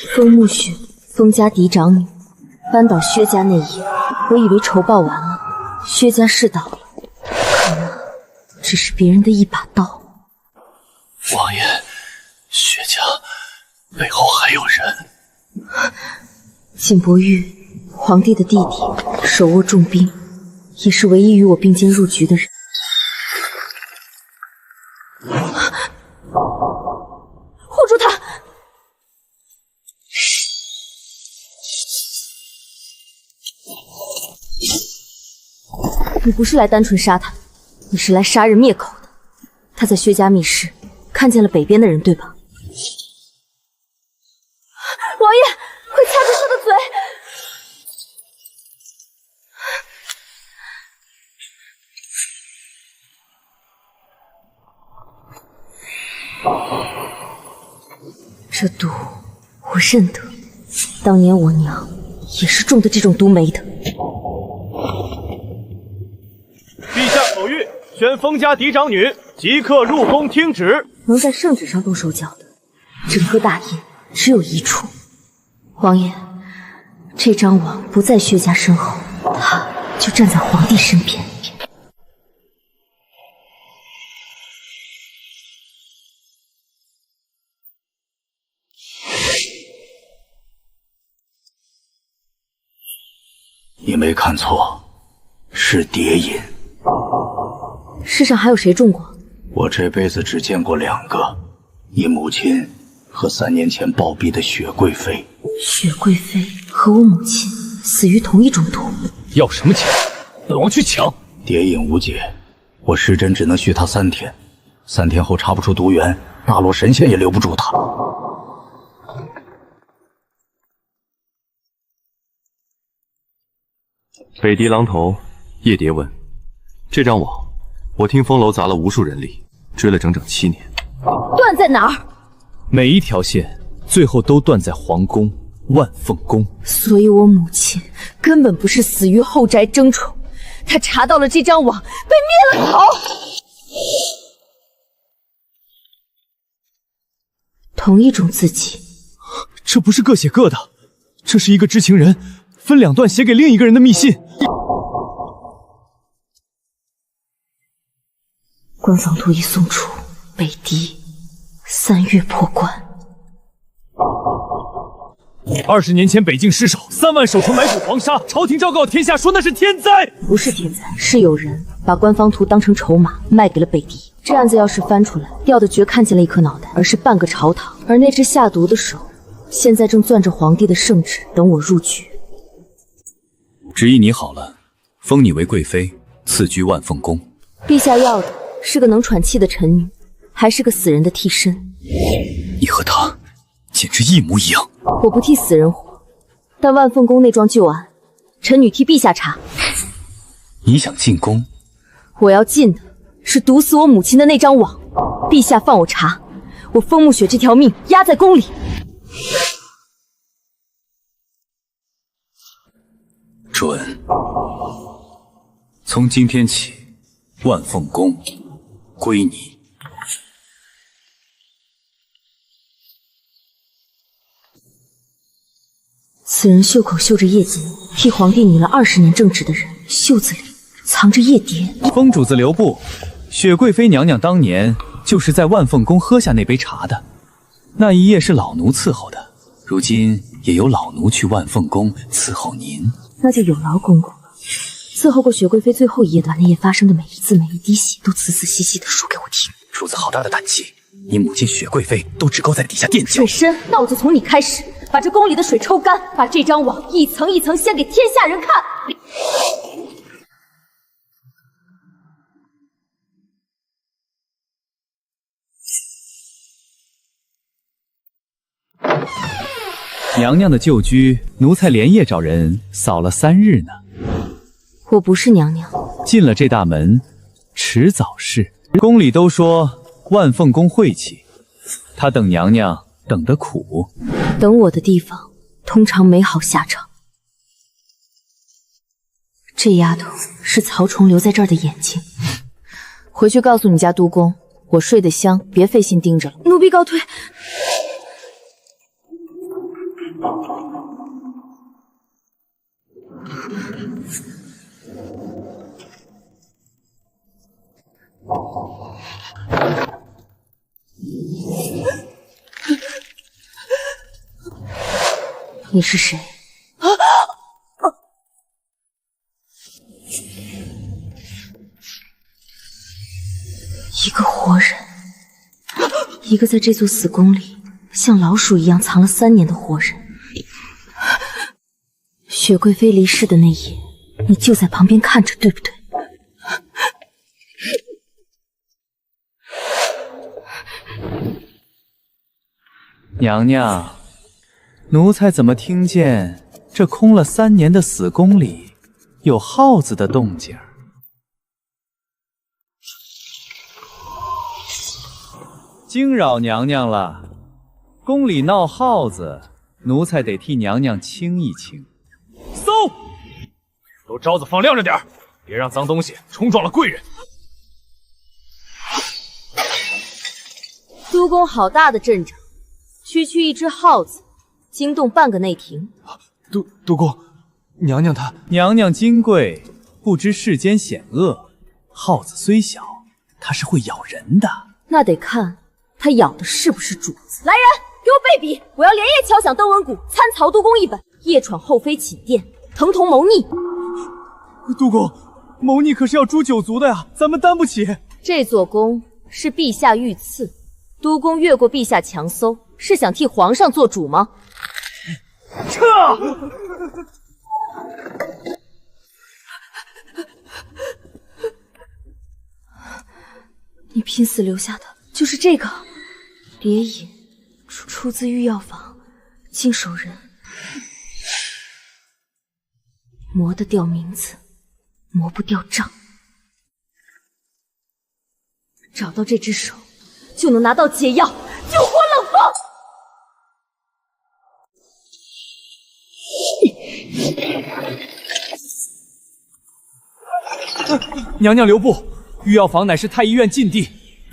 风木雪，风家嫡长女，扳倒薛家那夜，我以为仇报完了，薛家是倒了，可能只是别人的一把刀。王爷，薛家背后还有人。景伯玉，皇帝的弟弟，手握重兵，也是唯一与我并肩入局的人。护住他！你不是来单纯杀他的，你是来杀人灭口的。他在薛家密室看见了北边的人，对吧？王爷，快掐住他的嘴！这毒我认得，当年我娘也是中的这种毒没的。陛下口谕，宣封家嫡长女即刻入宫听旨。能在圣旨上动手脚的，整个大燕只有一处。王爷，这张网不在薛家身后，他就站在皇帝身边。你没看错，是蝶隐。世上还有谁中过？我这辈子只见过2个，你母亲和3年前暴毙的雪贵妃。雪贵妃和我母亲死于同一种毒。要什么钱？本王去抢。蝶隐无解，我施针只能续他3天，3天后查不出毒源，大罗神仙也留不住他。北狄狼头叶蝶问：“这张网，我听风楼砸了无数人力，追了整整7年，断在哪儿？每一条线最后都断在皇宫万凤宫。所以我母亲根本不是死于后宅争宠，她查到了这张网，被灭了口。同一种字迹，这不是各写各的，这是一个知情人分2段写给另一个人的密信。官方图一送出，北狄3月破关。 20年前北境失守，3万守城埋伏黄沙，朝廷昭告天下说那是天灾。不是天灾，是有人把官方图当成筹码卖给了北狄。这案子要是翻出来，掉的绝看见了一颗脑袋，而是半个朝堂。而那只下毒的手，现在正攥着皇帝的圣旨，等我入局。旨意拟好了，封你为贵妃，赐居万凤宫。陛下要的是个能喘气的臣女，还是个死人的替身？你和她简直一模一样。 我不替死人活，但万凤宫那桩旧案，臣女替陛下查。你想进宫？我要进的是毒死我母亲的那张网。陛下放我查，我风木雪这条命压在宫里。准。从今天起，万凤宫归你。 此人袖口绣着夜蝶，替皇帝拟了20年正直的人，袖子里藏着夜蝶。封主子留步，雪贵妃娘娘当年就是在万凤宫喝下那杯茶的，那一夜是老奴伺候的，如今也由老奴去万凤宫伺候您，那就有劳公公了。伺候过雪贵妃最后一夜，把那夜发生的每一字每一滴血都仔仔细细地说给我听。主子好大的胆气！你母亲雪贵妃都只够在底下垫脚。水深，那我就从你开始。 把这宫里的水抽干，把这张网一层一层掀给天下人看。娘娘的旧居，奴才连夜找人扫了3日呢。我不是娘娘，进了这大门，迟早是。宫里都说万凤宫晦气，她等娘娘等得苦。 等我的地方，通常没好下场。这丫头是曹崇留在这儿的眼睛，回去告诉你家督工，我睡得香，别费心盯着了。奴婢告退。你是谁？一个活人，一个在这座死宫里像老鼠一样藏了3年的活人。雪贵妃离世的那夜，你就在旁边看着，对不对？娘娘，奴才怎么听见这空了3年的死宫里有耗子的动静？惊扰娘娘了，宫里闹耗子，奴才得替娘娘清一清。搜！都招子放亮着点，别让脏东西冲撞了贵人。都宫好大的阵仗，区区一只耗子，惊动半个内廷。都公，娘娘她……娘娘金贵，不知世间险恶，耗子虽小，它是会咬人的。那得看它咬的是不是主子。来人，给我备笔！我要连夜敲响邓文谷参曹都宫一本，夜闯后妃寝殿，腾同谋逆。都公，谋逆可是要诛9族的呀，咱们担不起。这座宫是陛下御赐，都宫越过陛下强搜，是想替皇上做主吗？撤！你拼死留下的就是这个蝶饮，出自御药房，经手人磨得掉名字，磨不掉账。找到这只手，就能拿到解药，救活冷风。娘娘留步，御药房乃是太医院禁地，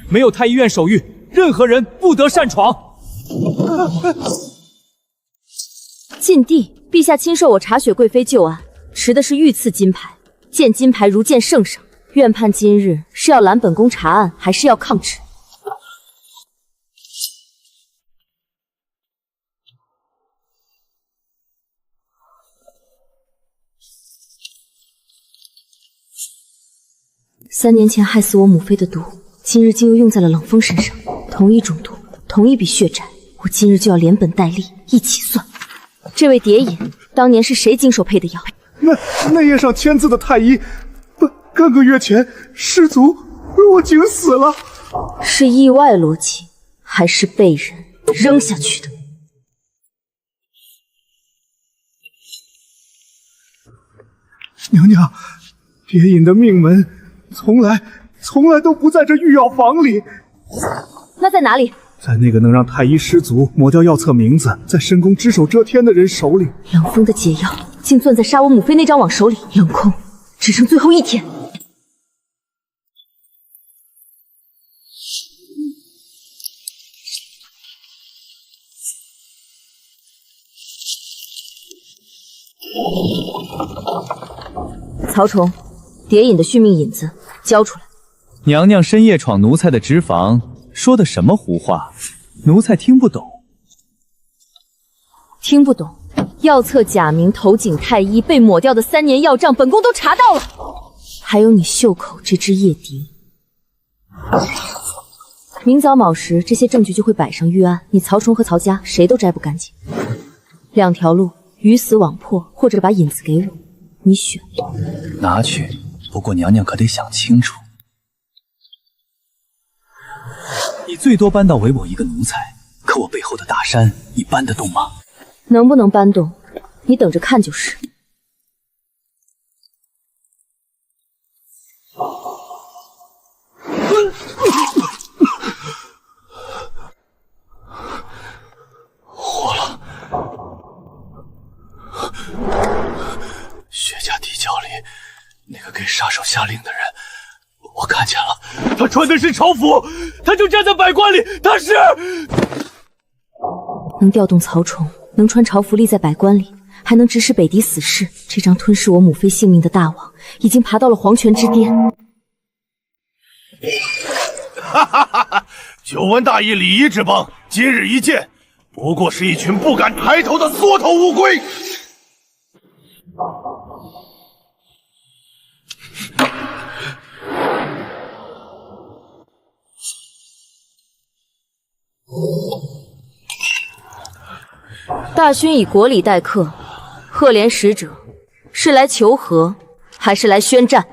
没有太医院手谕，任何人不得擅闯。禁地，陛下亲授我查雪贵妃旧案，持的是御赐金牌，见金牌如见圣上。愿判今日是要拦本宫查案，还是要抗旨？3年前害死我母妃的毒，今日竟又用在了冷风身上，同一种毒，同一笔血债，我今日就要连本带利一起算。这位蝶饮，当年是谁经手配的药？那页上签字的太医，半个月前失足落井死了。是意外落井，还是被人扔下去的？娘娘，蝶饮的命门从来都不在这御药房里。那在哪里？在那个能让太医失足抹掉药册名字，在深宫只手遮天的人手里。冷风的解药竟攥在杀我母妃那张网手里，冷空只剩最后1天。曹崇，蝶饮的续命引子交出来。娘娘深夜闯奴才的职房，说的什么胡话？奴才听不懂。听不懂？药册假名头颈太医被抹掉的3年药账，本宫都查到了。还有你袖口这只夜笛。明早卯时，这些证据就会摆上御案，你曹崇和曹家谁都摘不干净。2条路：鱼死网破，或者把引子给我，你选。拿去，不过娘娘可得想清楚。你最多搬到唯我一个奴才，可我背后的大山，你搬得动吗？能不能搬动，你等着看就是。活了！薛家地窖里那个给杀手下令的人，我看见了。他穿的是朝服，他就站在百官里，他是……能调动曹崇，能穿朝服立在百官里，还能指使北狄死士。这张吞噬我母妃性命的大王，已经爬到了皇权之巅。哈哈哈哈！久闻大义礼仪之邦，今日一见，不过是一群不敢抬头的缩头乌龟。大勋以国礼待客，赫连使者是来求和，还是来宣战？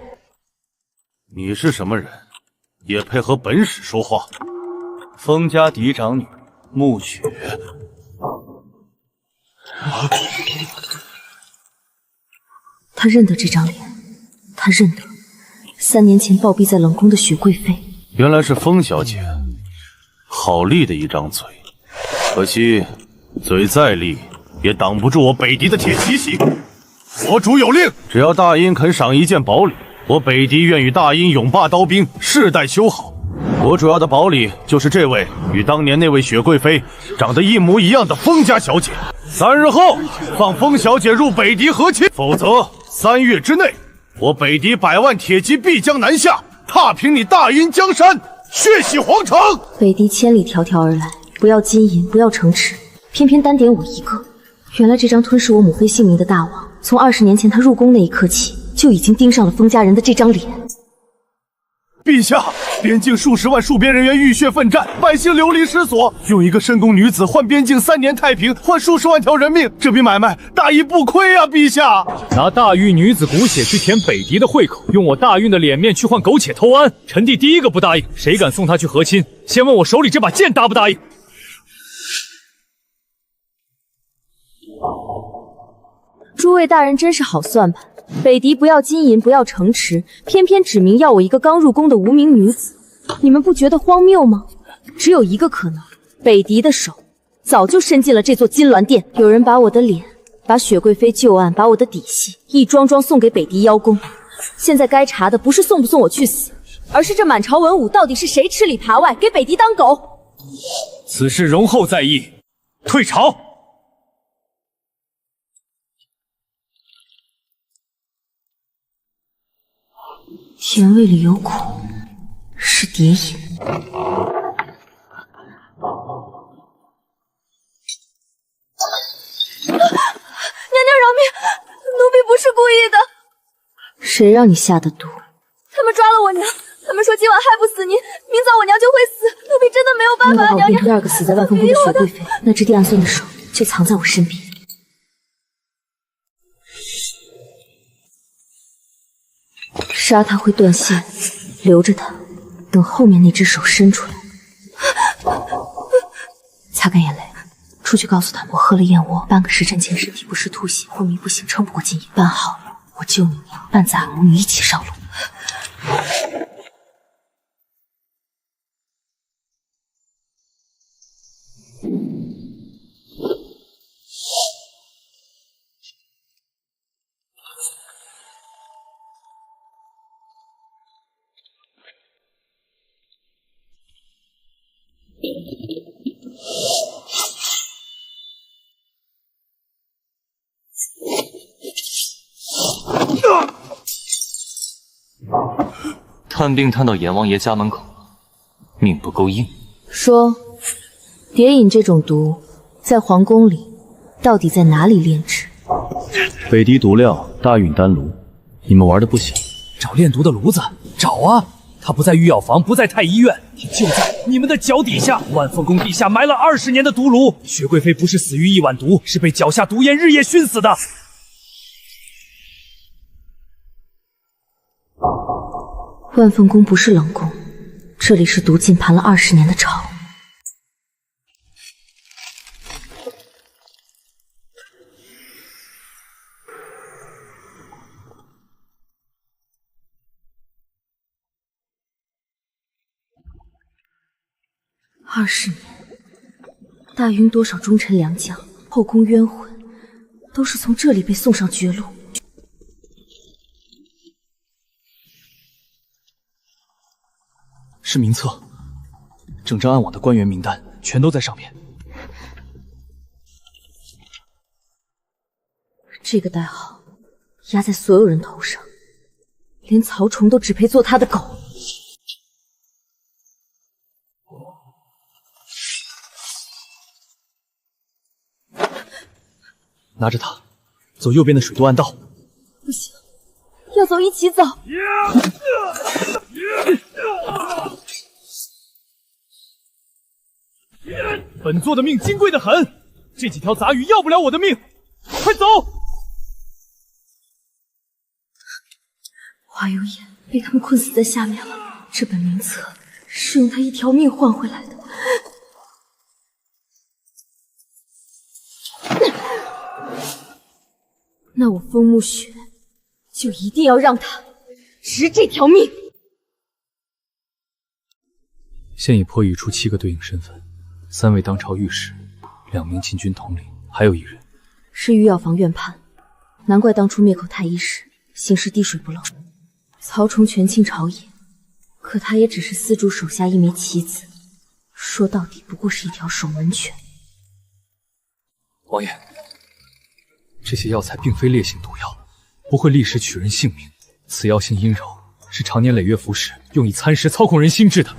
你是什么人，也配和本使说话？封家嫡长女暮雪。他认得这张脸，他认得3年前暴毙在冷宫的雪贵妃。原来是封小姐，好利的一张嘴，可惜嘴再利也挡不住我北狄的铁奇袭。我主有令，只要大殷肯赏一件宝礼，我北狄愿与大殷永霸刀兵，世代修好。我主要的宝礼就是这位与当年那位雪贵妃长得一模一样的封家小姐。3日后放封小姐入北狄和亲，否则3月之内，我北狄100万铁骑必将南下，踏平你大殷江山，血洗皇城。北狄千里迢迢而来，不要金银，不要城池，偏偏单点我一个。原来这张吞噬我母妃性命的大王，从20年前他入宫那一刻起，就已经盯上了封家人的这张脸。陛下，边境数十万戍边人员浴血奋战，百姓流离失所，用一个深宫女子换边境3年太平，换数十万条人命，这笔买卖大义不亏啊！陛下，拿大玉女子骨血去填北狄的会口，用我大运的脸面去换苟且偷安，臣弟第一个不答应。谁敢送他去和亲？先问我手里这把剑答不答应？诸位大人真是好算盘，北狄不要金银，不要城池，偏偏指明要我一个刚入宫的无名女子，你们不觉得荒谬吗？只有一个可能，北狄的手早就伸进了这座金銮殿，有人把我的脸，把雪贵妃旧案，把我的底细一桩桩送给北狄邀功。现在该查的不是送不送我去死，而是这满朝文武到底是谁吃里扒外，给北狄当狗。此事容后再议，退朝。甜味里有苦，是蝶饮。娘娘饶命，奴婢不是故意的。谁让你下的毒？他们抓了我娘，他们说今晚害不死您，明早我娘就会死。奴婢真的没有办法。娘娘，第2个死在万凤宫的雪贵妃，那只地暗算的手就藏在我身边。杀他会断线，留着他，等后面那只手伸出来。擦干眼泪，出去告诉他们，我喝了燕窝，半个时辰前身体不适吐血，昏迷不醒，撑不过今夜。办好了，我救你娘，伴咱母女一起上路。探病探到阎王爷家门口了，命不够硬。说，蝶饮这种毒，在皇宫里到底在哪里炼制？北狄毒料大运丹炉，你们玩的不小。找炼毒的炉子，找啊！他不在御药房，不在太医院，他就在你们的脚底下。万凤宫地下埋了20年的毒炉，雪贵妃不是死于一碗毒，是被脚下毒烟日夜熏死的。万凤宫不是冷宫，这里是毒浸盘了20年的巢。20年，大晕多少忠臣良将、后宫冤魂，都是从这里被送上绝路。是名册，正正暗网的官员名单全都在上面。这个代号压在所有人头上，连曹崇都只配做他的狗。拿着它，走右边的水渡暗道。不行，要走一起走。本座的命金贵的很，这几条杂鱼要不了我的命，快走！华有眼被他们困死在下面了，这本名册是用他一条命换回来的。那我风木雪就一定要让他值这条命。现已破译出7个对应身份，3位当朝御史，2名禁军统领，还有1人是御药房院判，难怪当初灭口太医时行事滴水不漏。曹崇权倾朝野，可他也只是司主手下一枚棋子，说到底不过是一条守门犬。王爷，这些药材并非烈性毒药，不会立时取人性命。此药性阴柔，是常年累月服食，用以参食操控人心智的。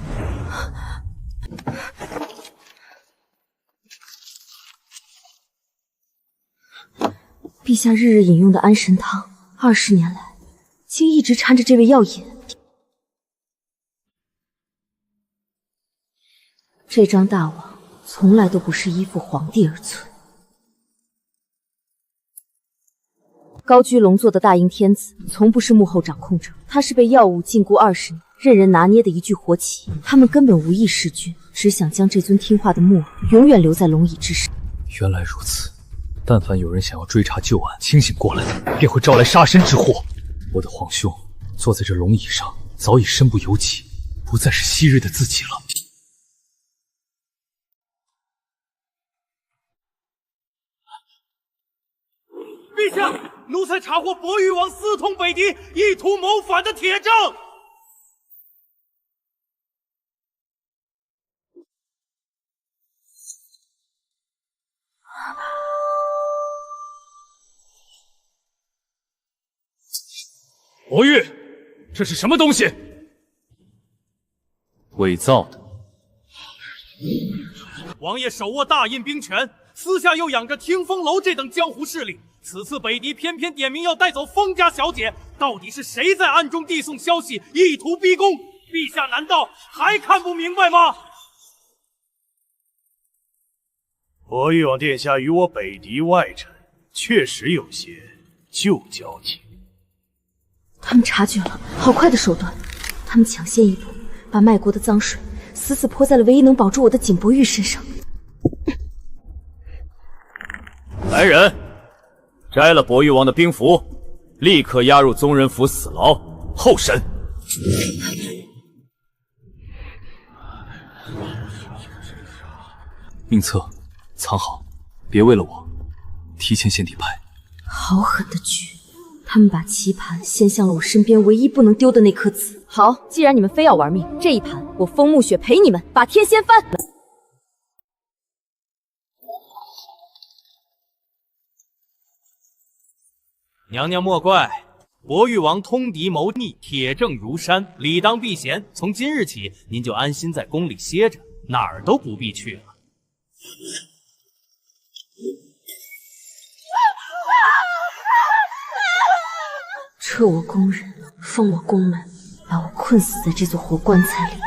陛下日日饮用的安神汤，20年来竟一直缠着这味药引。这张大网从来都不是依附皇帝而存。高居龙座的大英天子，从不是幕后掌控者，他是被药物禁锢20年，任人拿捏的一具活棋。他们根本无意弑君，只想将这尊听话的木偶永远留在龙椅之上。原来如此，但凡有人想要追查旧案，清醒过来，便会招来杀身之祸。我的皇兄坐在这龙椅上，早已身不由己，不再是昔日的自己了。陛下，奴才查获博玉王私通北狄，意图谋反的铁证。博玉，这是什么东西？伪造的。王爷手握大印兵权，私下又养着听风楼这等江湖势力。此次北狄偏偏点名要带走封家小姐，到底是谁在暗中递送消息，意图逼宫？陛下难道还看不明白吗？博玉王殿下与我北狄外臣确实有些旧交情。他们察觉了，好快的手段！他们抢先一步，把卖国的脏水死死泼在了唯一能保住我的景伯玉身上。来人，摘了博玉王的兵符，立刻押入宗人府死牢，候审。名册藏好，别为了我提前献底牌。好狠的局！他们把棋盘献向了我身边唯一不能丢的那颗子。好，既然你们非要玩命，这一盘我风木雪陪你们把天掀翻。娘娘莫怪，博玉王通敌谋逆，铁证如山，理当避嫌。从今日起，您就安心在宫里歇着，哪儿都不必去了。撤我宫人，封我宫门，把我困死在这座活棺材里。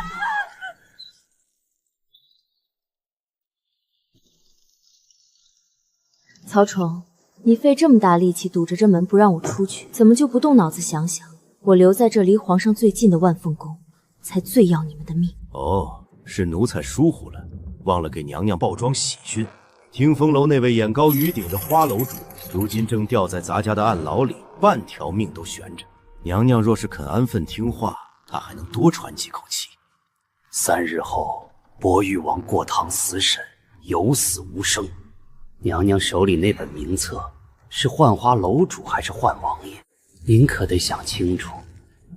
曹崇，你费这么大力气堵着这门不让我出去，怎么就不动脑子想想，我留在这离皇上最近的万凤宫，才最要你们的命？哦，是奴才疏忽了，忘了给娘娘报桩喜讯。听风楼那位眼高于顶的花楼主，如今正吊在咱家的暗牢里，半条命都悬着。娘娘若是肯安分听话，她还能多喘几口气。3日后，博玉王过堂死审，有死无生。娘娘手里那本名册是浣花楼主还是浣王爷？您可得想清楚，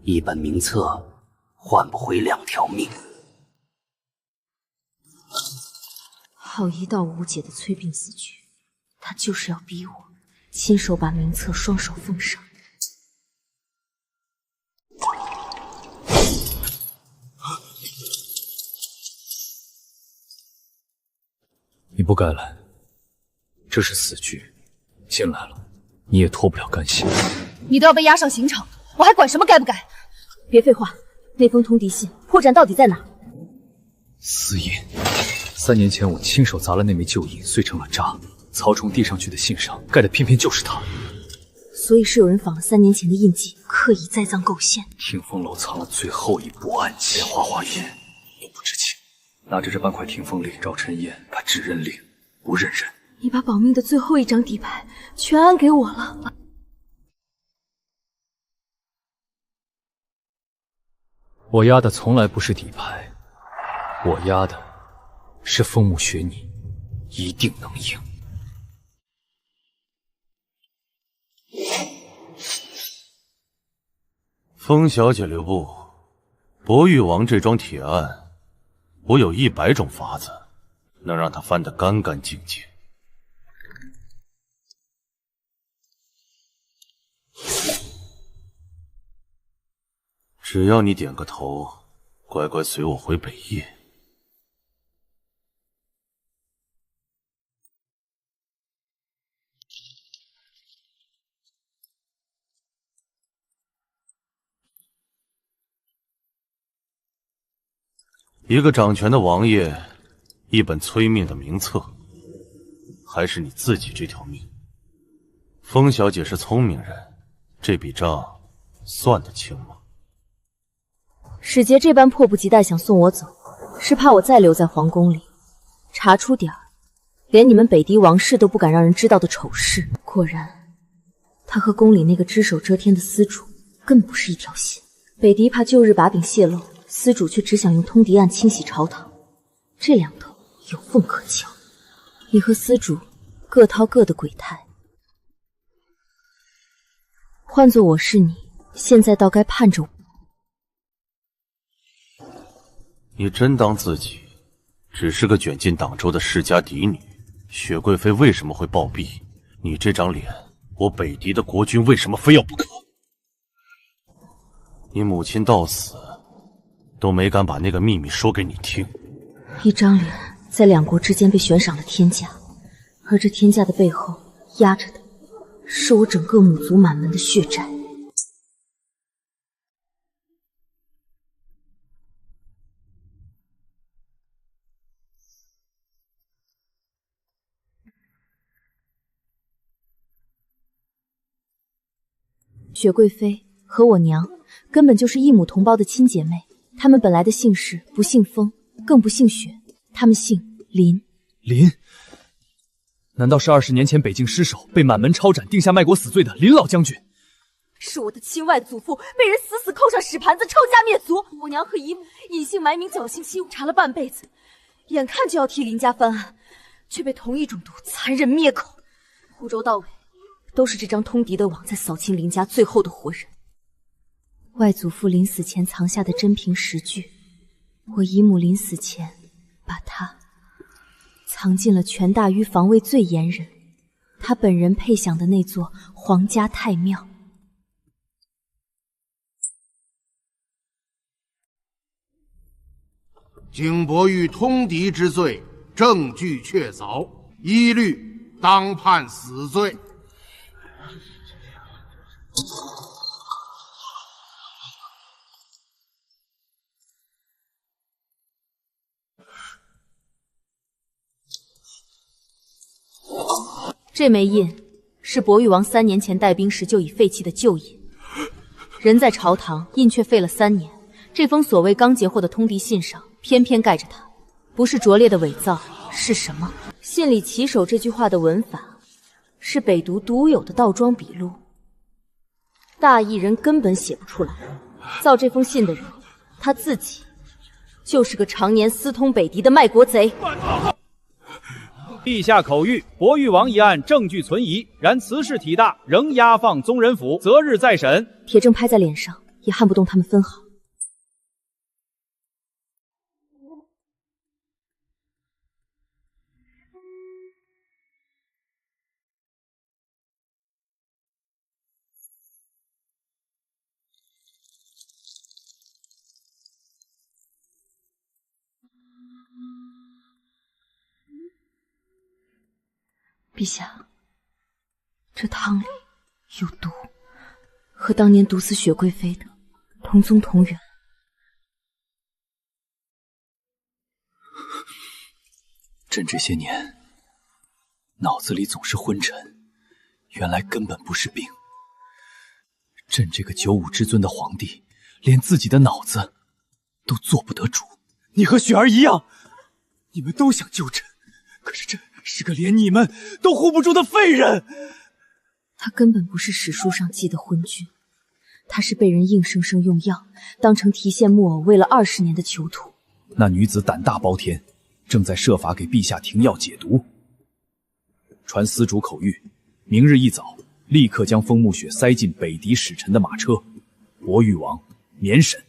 一本名册换不回2条命。好一道无解的催病死局，他就是要逼我亲手把名册双手奉上。你不该来，这是死局，进来了，你也脱不了干系。你都要被押上刑场，我还管什么该不该？别废话，那封通敌信破绽到底在哪？私印，3年前我亲手砸了那枚旧印，碎成了渣。曹冲递上去的信上盖的偏偏就是他，所以是有人仿了3年前的印记，刻意栽赃构陷。听风楼藏了最后一步暗器，连花花园都不知情。拿着这半块听风令，找陈燕把指认令，不认人。你把保命的最后一张底牌全安给我了。我压的从来不是底牌，我压的是枫木学你一定能赢。风小姐留步，博玉王这桩铁案，我有100种法子，能让他翻得干干净净。只要你点个头，乖乖随我回北夜。一个掌权的王爷，一本催命的名册，还是你自己这条命？风小姐是聪明人，这笔账算得清吗？史杰这般迫不及待想送我走，是怕我再留在皇宫里，查出点儿连你们北狄王室都不敢让人知道的丑事。果然，他和宫里那个只手遮天的司主更不是一条心。北狄怕旧日把柄泄露，司主却只想用通敌案清洗朝堂，这两头有缝可撬。你和司主各掏各的鬼胎，换做我是你，现在倒该盼着我。你真当自己只是个卷进党州的世家嫡女？雪贵妃为什么会暴毙？你这张脸，我北狄的国君为什么非要不可？你母亲到死都没敢把那个秘密说给你听。一张脸在两国之间被悬赏了天价，而这天价的背后压着的是我整个母族满门的血债。雪贵妃和我娘根本就是异母同胞的亲姐妹，她们本来的姓氏不姓风，更不姓雪，她们姓林。林？难道是20年前北境失守，被满门抄斩，定下卖国死罪的林老将军？是我的亲外祖父被人死死扣上屎盘子，抄家灭族。我娘和姨母隐姓埋名，侥幸期，查了半辈子，眼看就要替林家翻案，却被同一种毒残忍灭口。从头到尾都是这张通敌的网在扫清林家最后的活人。外祖父临死前藏下的真凭实据，我姨母临死前把它藏进了权大於防卫最严人，他本人配享的那座皇家太庙。经博玉通敌之罪，证据确凿，一律当判死罪。这枚印是博玉王3年前带兵时就已废弃的旧印，人在朝堂，印却废了3年。这封所谓刚截获的通敌信上，偏偏盖着它，不是拙劣的伪造，是什么？信里起手这句话的文法，是北毒独有的倒装笔录，大意人根本写不出来。造这封信的人，他自己就是个常年私通北狄的卖国贼。陛下口谕，博玉王一案证据存疑，然此事体大，仍押放宗人府，择日再审。铁证拍在脸上，也撼不动他们分毫。陛下，这汤里有毒，和当年毒死雪贵妃的同宗同源。朕这些年脑子里总是昏沉，原来根本不是病。朕这个95之尊的皇帝，连自己的脑子都做不得主。你和雪儿一样，你们都想救朕，可是朕是个连你们都护不住的废人。他根本不是史书上记的昏君，他是被人硬生生用药当成提线木偶喂了20年的囚徒。那女子胆大包天，正在设法给陛下停药解毒。传司主口谕，明日一早立刻将风木雪塞进北狄使臣的马车，博誉王免审。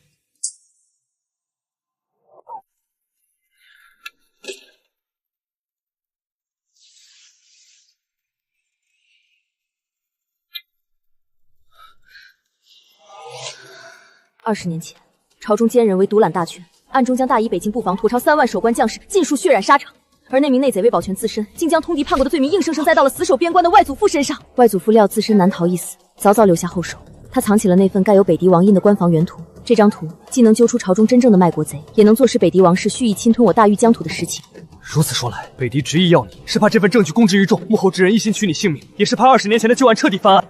20年前，朝中奸人为独揽大权，暗中将大夷北境布防妥朝3万守关将士尽数血染沙场。而那名内贼为保全自身，竟将通敌叛国的罪名硬生生栽到了死守边关的外祖父身上。外祖父料自身难逃一死，早早留下后手。他藏起了那份盖有北狄王印的官房原图，这张图既能揪出朝中真正的卖国贼，也能坐实北狄王室蓄意侵吞我大域疆土的实情。如此说来，北狄执意要你，是怕这份证据公之于众，幕后之人一心取你性命，也是怕20年前的旧案彻底翻案。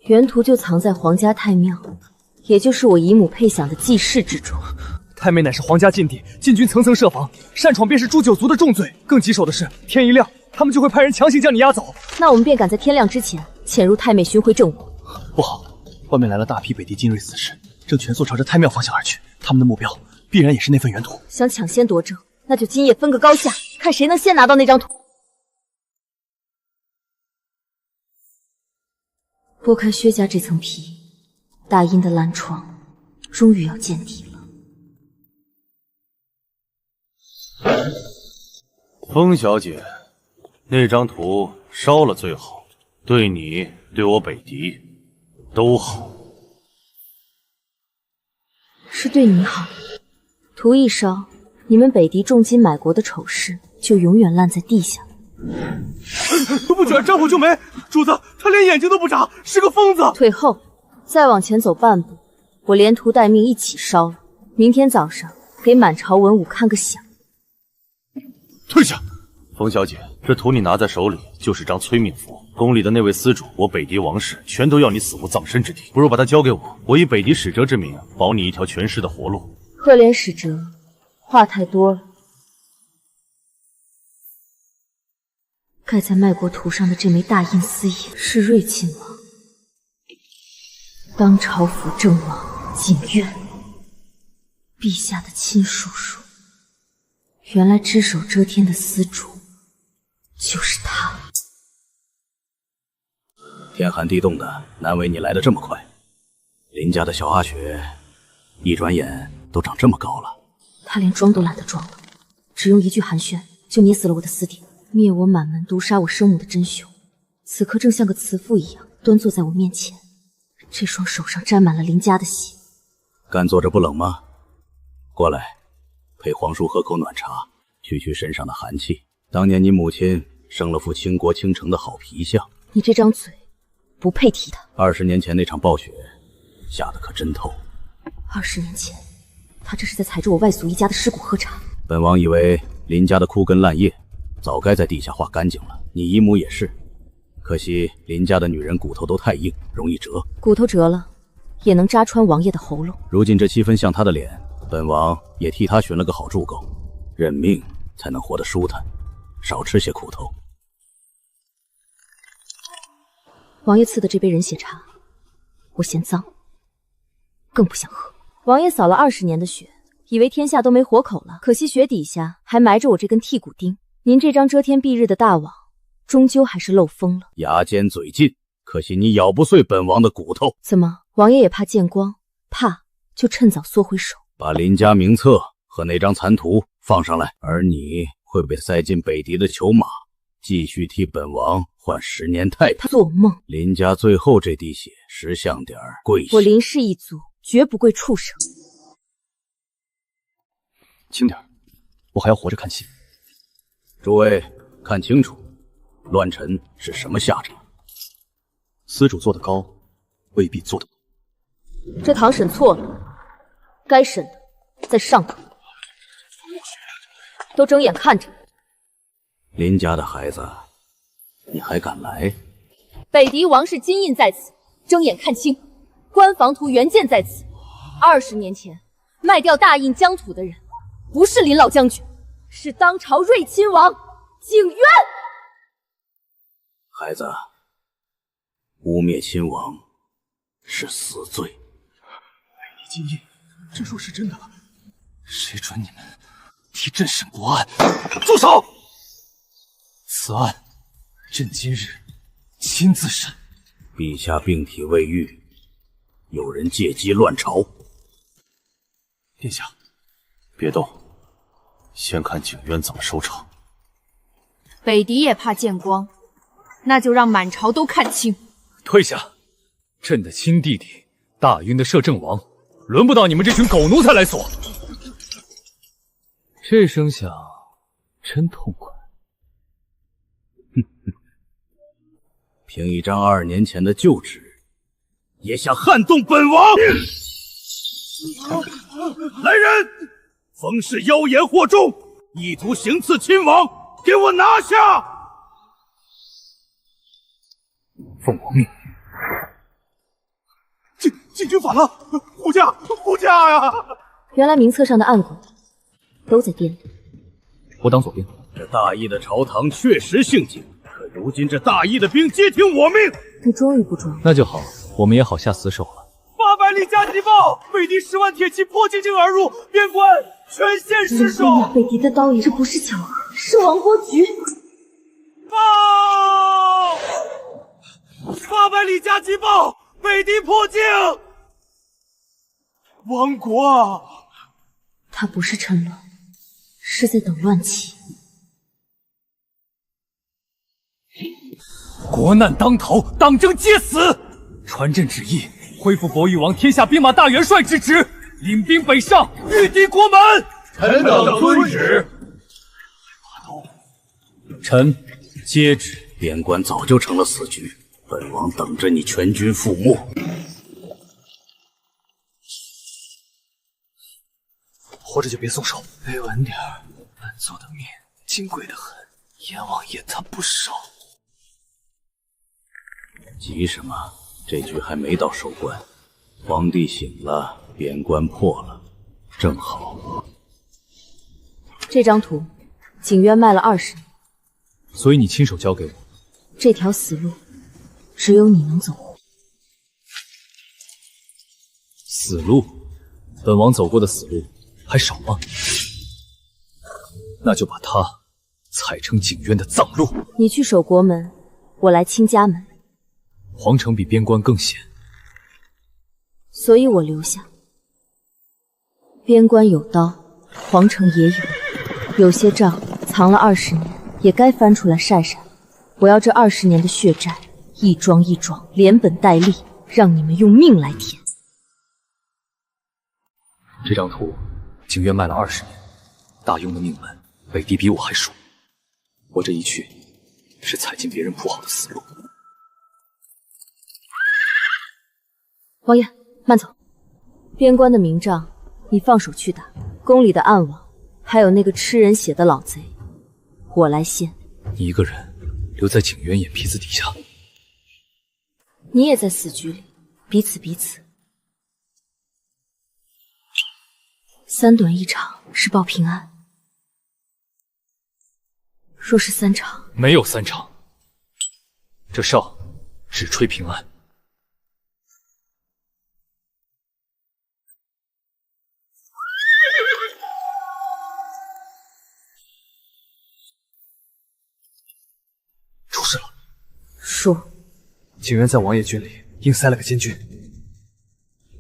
原图就藏在皇家太庙，也就是我姨母配享的祭室之中。太妹乃是皇家禁地，禁军层层设防，擅闯便是诛9族的重罪。更棘手的是，天一亮，他们就会派人强行将你押走。那我们便赶在天亮之前潜入太妹寻回正午。不好，外面来了大批北狄精锐死士，正全速朝着太庙方向而去。他们的目标必然也是那份原图。想抢先夺正，那就今夜分个高下，看谁能先拿到那张图。剥开薛家这层皮，大殷的烂疮终于要见底了。风小姐，那张图烧了最好，对你对我北狄都好。是对你好，图一烧，你们北狄重金买国的丑事就永远烂在地下。不准张口就没，主子他连眼睛都不眨，是个疯子。退后，再往前走半步，我连图带命一起烧了。明天早上给满朝文武看个响。退下！风小姐，这图你拿在手里就是张催命符，宫里的那位司主，我北狄王室全都要你死无葬身之地，不如把它交给我，我以北狄使者之名保你一条全尸的活路。赫连使者，话太多了。盖在卖国图上的这枚大印司爷是睿亲王，当朝辅正王景苑，陛下的亲叔叔。原来只手遮天的司主就是他。天寒地冻的，难为你来得这么快。林家的小阿雪，一转眼都长这么高了。他连装都懒得装了，只用一句寒暄就捏死了我的私爹，灭我满门，毒杀我生母的真凶。此刻正像个慈父一样端坐在我面前，这双手上沾满了林家的血。干坐着不冷吗？过来，陪皇叔喝口暖茶，去身上的寒气。当年你母亲生了副倾国倾城的好皮相，你这张嘴不配提他。20年前那场暴雪下得可真透。20年前，他这是在踩着我外祖一家的尸骨喝茶。本王以为林家的枯根烂叶早该在地下化干净了，你姨母也是。可惜林家的女人骨头都太硬，容易折。骨头折了，也能扎穿王爷的喉咙。如今这7分像他的脸，本王也替他寻了个好助狗，认命才能活得舒坦，少吃些苦头。王爷赐的这杯人血茶，我嫌脏，更不想喝。王爷扫了20年的雪，以为天下都没活口了，可惜雪底下还埋着我这根剔骨钉。您这张遮天蔽日的大网，终究还是漏风了。牙尖嘴劲，可惜你咬不碎本王的骨头。怎么，王爷也怕见光？怕就趁早缩回手。把林家名册和那张残图放上来，而你会被塞进北狄的囚马，继续替本王换10年太平。做梦！林家最后这滴血，识相点儿，跪下！我林氏一族绝不跪畜生。轻点，我还要活着看戏。诸位看清楚，乱臣是什么下场？司主做得高，未必做得高。这堂审错了，该审的在上头。都睁眼看着！林家的孩子，你还敢来？北狄王室金印在此，睁眼看清。官房图原件在此。20年前卖掉大印疆土的人，不是林老将军，是当朝睿亲王景渊。孩子，污蔑亲王是死罪。北狄金印，这说是真的？谁准你们替朕审国案？住手！此案，朕今日亲自审。陛下病体未愈，有人借机乱朝。殿下，别动，先看景渊怎么收场。北狄也怕见光，那就让满朝都看清。退下！朕的亲弟弟，大晕的摄政王，轮不到你们这群狗奴才来锁。这声响真痛快。凭一张2年前的旧旨，也想撼动本王？来人，冯氏妖言惑众，意图行刺亲王，给我拿下！奉王命。禁军反了，护驾呀！原来名册上的暗鬼都在殿里。我当左兵。这大义的朝堂确实幸景，可如今这大义的兵皆听我命。你装与不装？那就好，我们也好下死手了。800里加急报，北狄10万铁骑迫进京而入，边关全线失守。北狄的刀影，这不是巧合，是亡国局。报！800里加急报，北狄迫境，亡国啊！他不是趁乱，是在等乱起。国难当头，党争皆死。传朕旨意，恢复博玉王天下兵马大元帅之职，领兵北上，御敌国门。臣等遵旨。臣接旨。边关早就成了死局，本王等着你全军覆没。活着就别松手，委婉点儿。本座的命金贵得很，阎王爷他不少。急什么？这局还没到收官，皇帝醒了，边关破了，正好。这张图，景渊卖了20年，所以你亲手交给我。这条死路，只有你能走。死路？本王走过的死路还少吗？那就把它踩成景渊的葬路。你去守国门，我来清家门。皇城比边关更险，所以我留下。边关有刀，皇城也有，有些账藏了20年，也该翻出来晒晒。我要这20年的血债，一桩一桩，连本带利，让你们用命来填。这张图，景渊卖了20年，大雍的命门，北狄比我还熟。我这一去，是踩进别人铺好的死路。王爷，慢走。边关的明账，你放手去打；宫里的暗网，还有那个吃人血的老贼，我来先。你一个人留在景渊眼皮子底下，你也在死局里，彼此。3短1长是报平安，若是3长，没有3长，这哨只吹平安。出事了。说，景渊在王爷军里硬塞了个监军，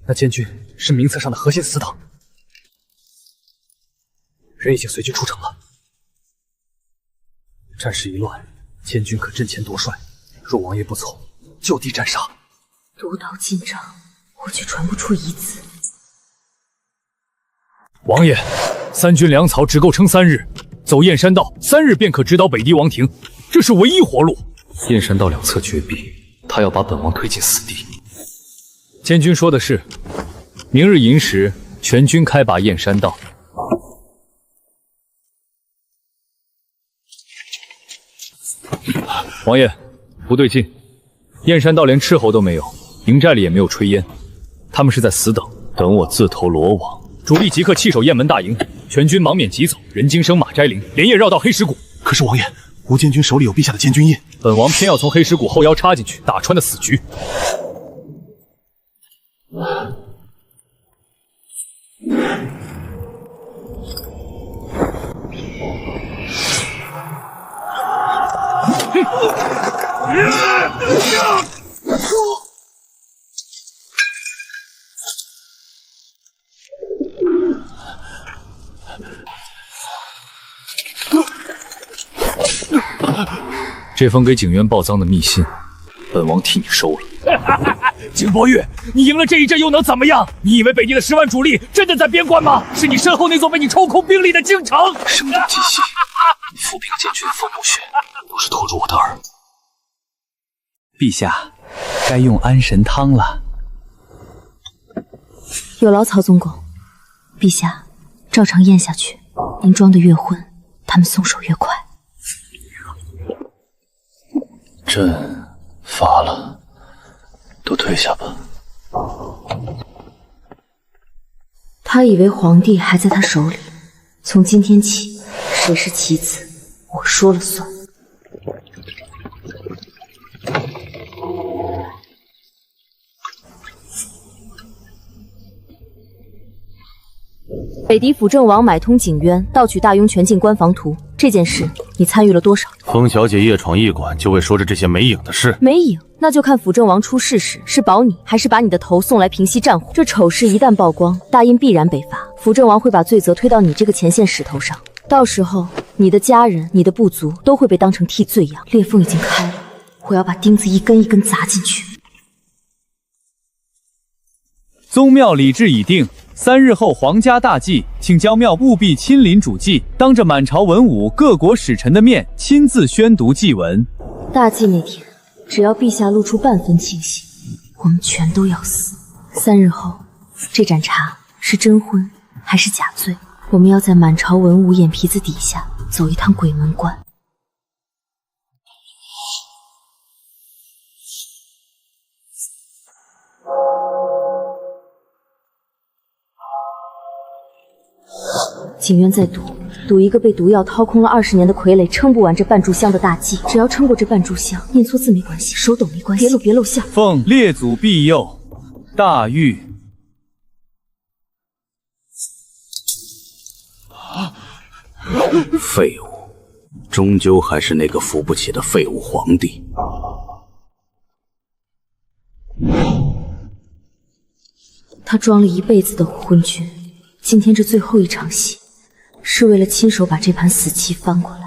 那监军是名册上的核心死党，人已经随军出城了。战事一乱，监军可阵前夺帅，若王爷不从，就地斩杀。读到进帐，我却传不出一字。王爷，3军粮草只够撑3日，走燕山道，3日便可直捣北狄王庭，这是唯一活路。燕山道两侧绝壁，他要把本王推进死地。监军说的是，明日寅时，全军开拔燕山道。王爷，不对劲，燕山道连斥候都没有，营寨里也没有炊烟，他们是在死等，等我自投罗网。主力即刻弃守雁门大营，全军忙免急走，人惊声马摘陵，连夜绕到黑石谷。可是王爷，吴监军手里有陛下的监军印，本王偏要从黑石谷后腰插进去，打穿的死局。这封给景渊报赃的密信，本王替你收了。景伯玉，你赢了这一战又能怎么样？你以为北地的10万主力真的在边关吗？是你身后那座被你抽空兵力的京城。声东击西，府兵监军风不血，都是拖入我的耳。陛下，该用安神汤了。有劳曹总拱，陛下照常咽下去。您装得越混，他们松手越快。朕乏了，都退下吧。他以为皇帝还在他手里，从今天起，谁是棋子，我说了算。北狄辅政王买通景渊，盗取大雍全境官房图，这件事你参与了多少？风小姐夜闯驿馆，就为说着这些没影的事。没影，那就看辅政王出事时是保你，还是把你的头送来平息战火。这丑事一旦曝光，大殷必然北伐，辅政王会把罪责推到你这个前线石头上，到时候你的家人、你的部族都会被当成替罪羊。裂缝已经开了，我要把钉子一根一根砸进去。宗庙礼制已定，3日后皇家大祭，请将庙务必亲临主祭，当着满朝文武各国使臣的面，亲自宣读祭文。大祭那天，只要陛下露出半分清醒，我们全都要死。3日后，这盏茶是真婚还是假醉？我们要在满朝文武眼皮子底下走一趟鬼门关。景渊在赌一个被毒药掏空了20年的傀儡撑不完这半炷香的大祭，只要撑过这半炷香，念错字没关系，手抖没关系，别露馅。奉列祖庇佑，大狱。废物，终究还是那个扶不起的废物皇帝。他装了一辈子的昏君，今天这最后一场戏，是为了亲手把这盘死棋翻过来。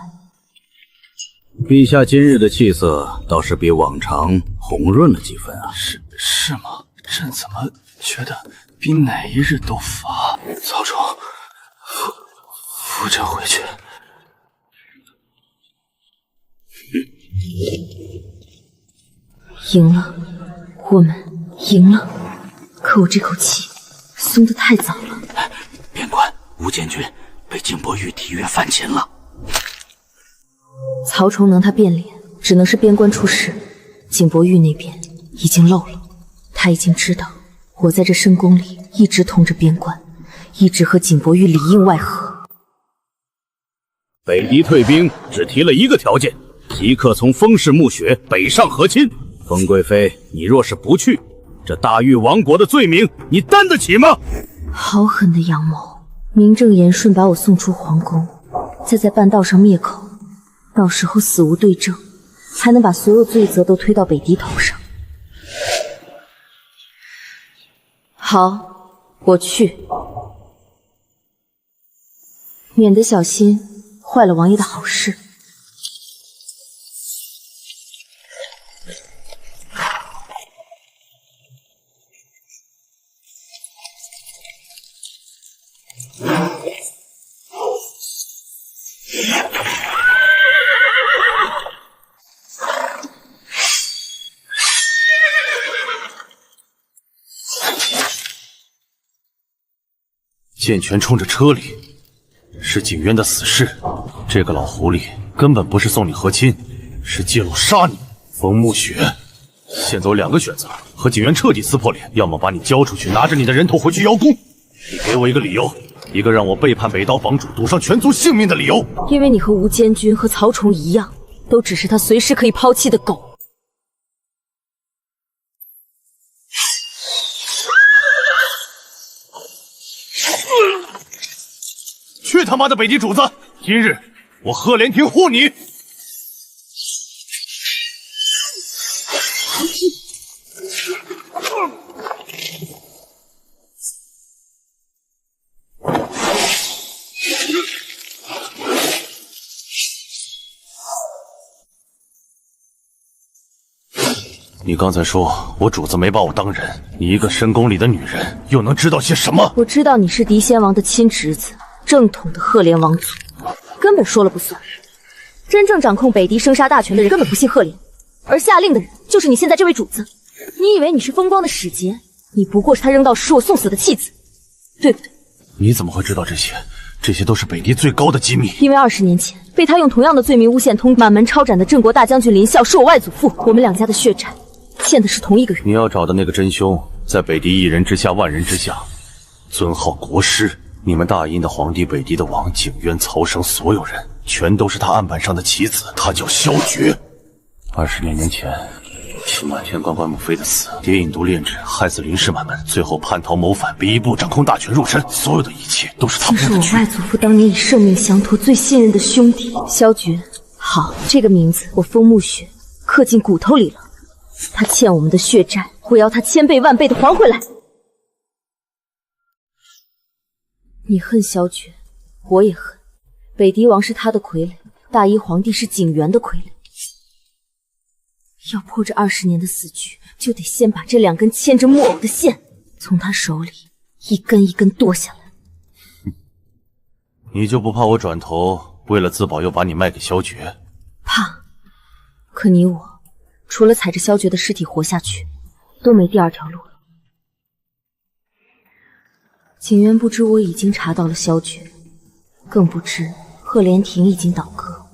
陛下今日的气色倒是比往常红润了几分啊！是吗？朕怎么觉得比哪一日都乏？曹冲，扶朕回去。赢了，我们赢了。可我这口气松得太早了。边关，吴监军被景伯玉提阅反擒了。曹冲能他变脸，只能是边关出事。景伯玉那边已经漏了，他已经知道我在这深宫里一直通着边关，一直和景伯玉里应外合。北狄退兵只提了一个条件，即刻从封氏墓穴北上和亲。封贵妃，你若是不去，这大玉亡国的罪名，你担得起吗？好狠的阳谋，名正言顺把我送出皇宫，再在半道上灭口，到时候死无对证，还能把所有罪责都推到北狄头上。好，我去，免得小心坏了王爷的好事。剑拳冲着车里，是景渊的死士。这个老狐狸根本不是送你和亲，是借路杀你。风暮雪，现在有2个选择：和景渊彻底撕破脸，要么把你交出去，拿着你的人头回去邀功。你给我一个理由，一个让我背叛北道房主，赌上全族性命的理由。因为你和吴监军和曹崇一样，都只是他随时可以抛弃的狗。去他妈的北狄主子！今日我赫连亭护你！你刚才说我主子没把我当人，你一个深宫里的女人又能知道些什么？我知道你是狄仙王的亲侄子，正统的赫连王族，根本说了不算。真正掌控北狄生杀大权的人根本不姓赫连，而下令的人就是你现在这位主子。你以为你是风光的使节，你不过是他扔到使我送死的弃子，对不对？你怎么会知道这些？这些都是北狄最高的机密。因为20年前被他用同样的罪名诬陷满门抄斩的郑国大将军林啸是我外祖父，我们2家的血债欠的是同一个人。你要找的那个真凶，在北狄1人之下万人之下，尊号国师。你们大殷的皇帝、北狄的王景渊、曹生，所有人全都是他案板上的棋子。他叫萧决。20年前，秦满天关关母妃的死，谍引毒炼制，害死林氏满门，最后叛逃谋反，比一步掌控大权入身，所有的一切都是他这是我外祖父当年以生命相托最信任的兄弟萧决。好，这个名字我风暮雪刻进骨头里了。他欠我们的血债，我要他千倍万倍的还回来。你恨萧决，我也恨。北狄王是他的傀儡，大一皇帝是景元的傀儡。要破这20年的死局，就得先把这2根牵着木偶的线从他手里一根一根剁下来。你就不怕我转头为了自保又把你卖给萧决？怕。可你我除了踩着萧决的尸体活下去，都没第2条路了。景渊不知我已经查到了萧决，更不知赫连亭已经倒戈。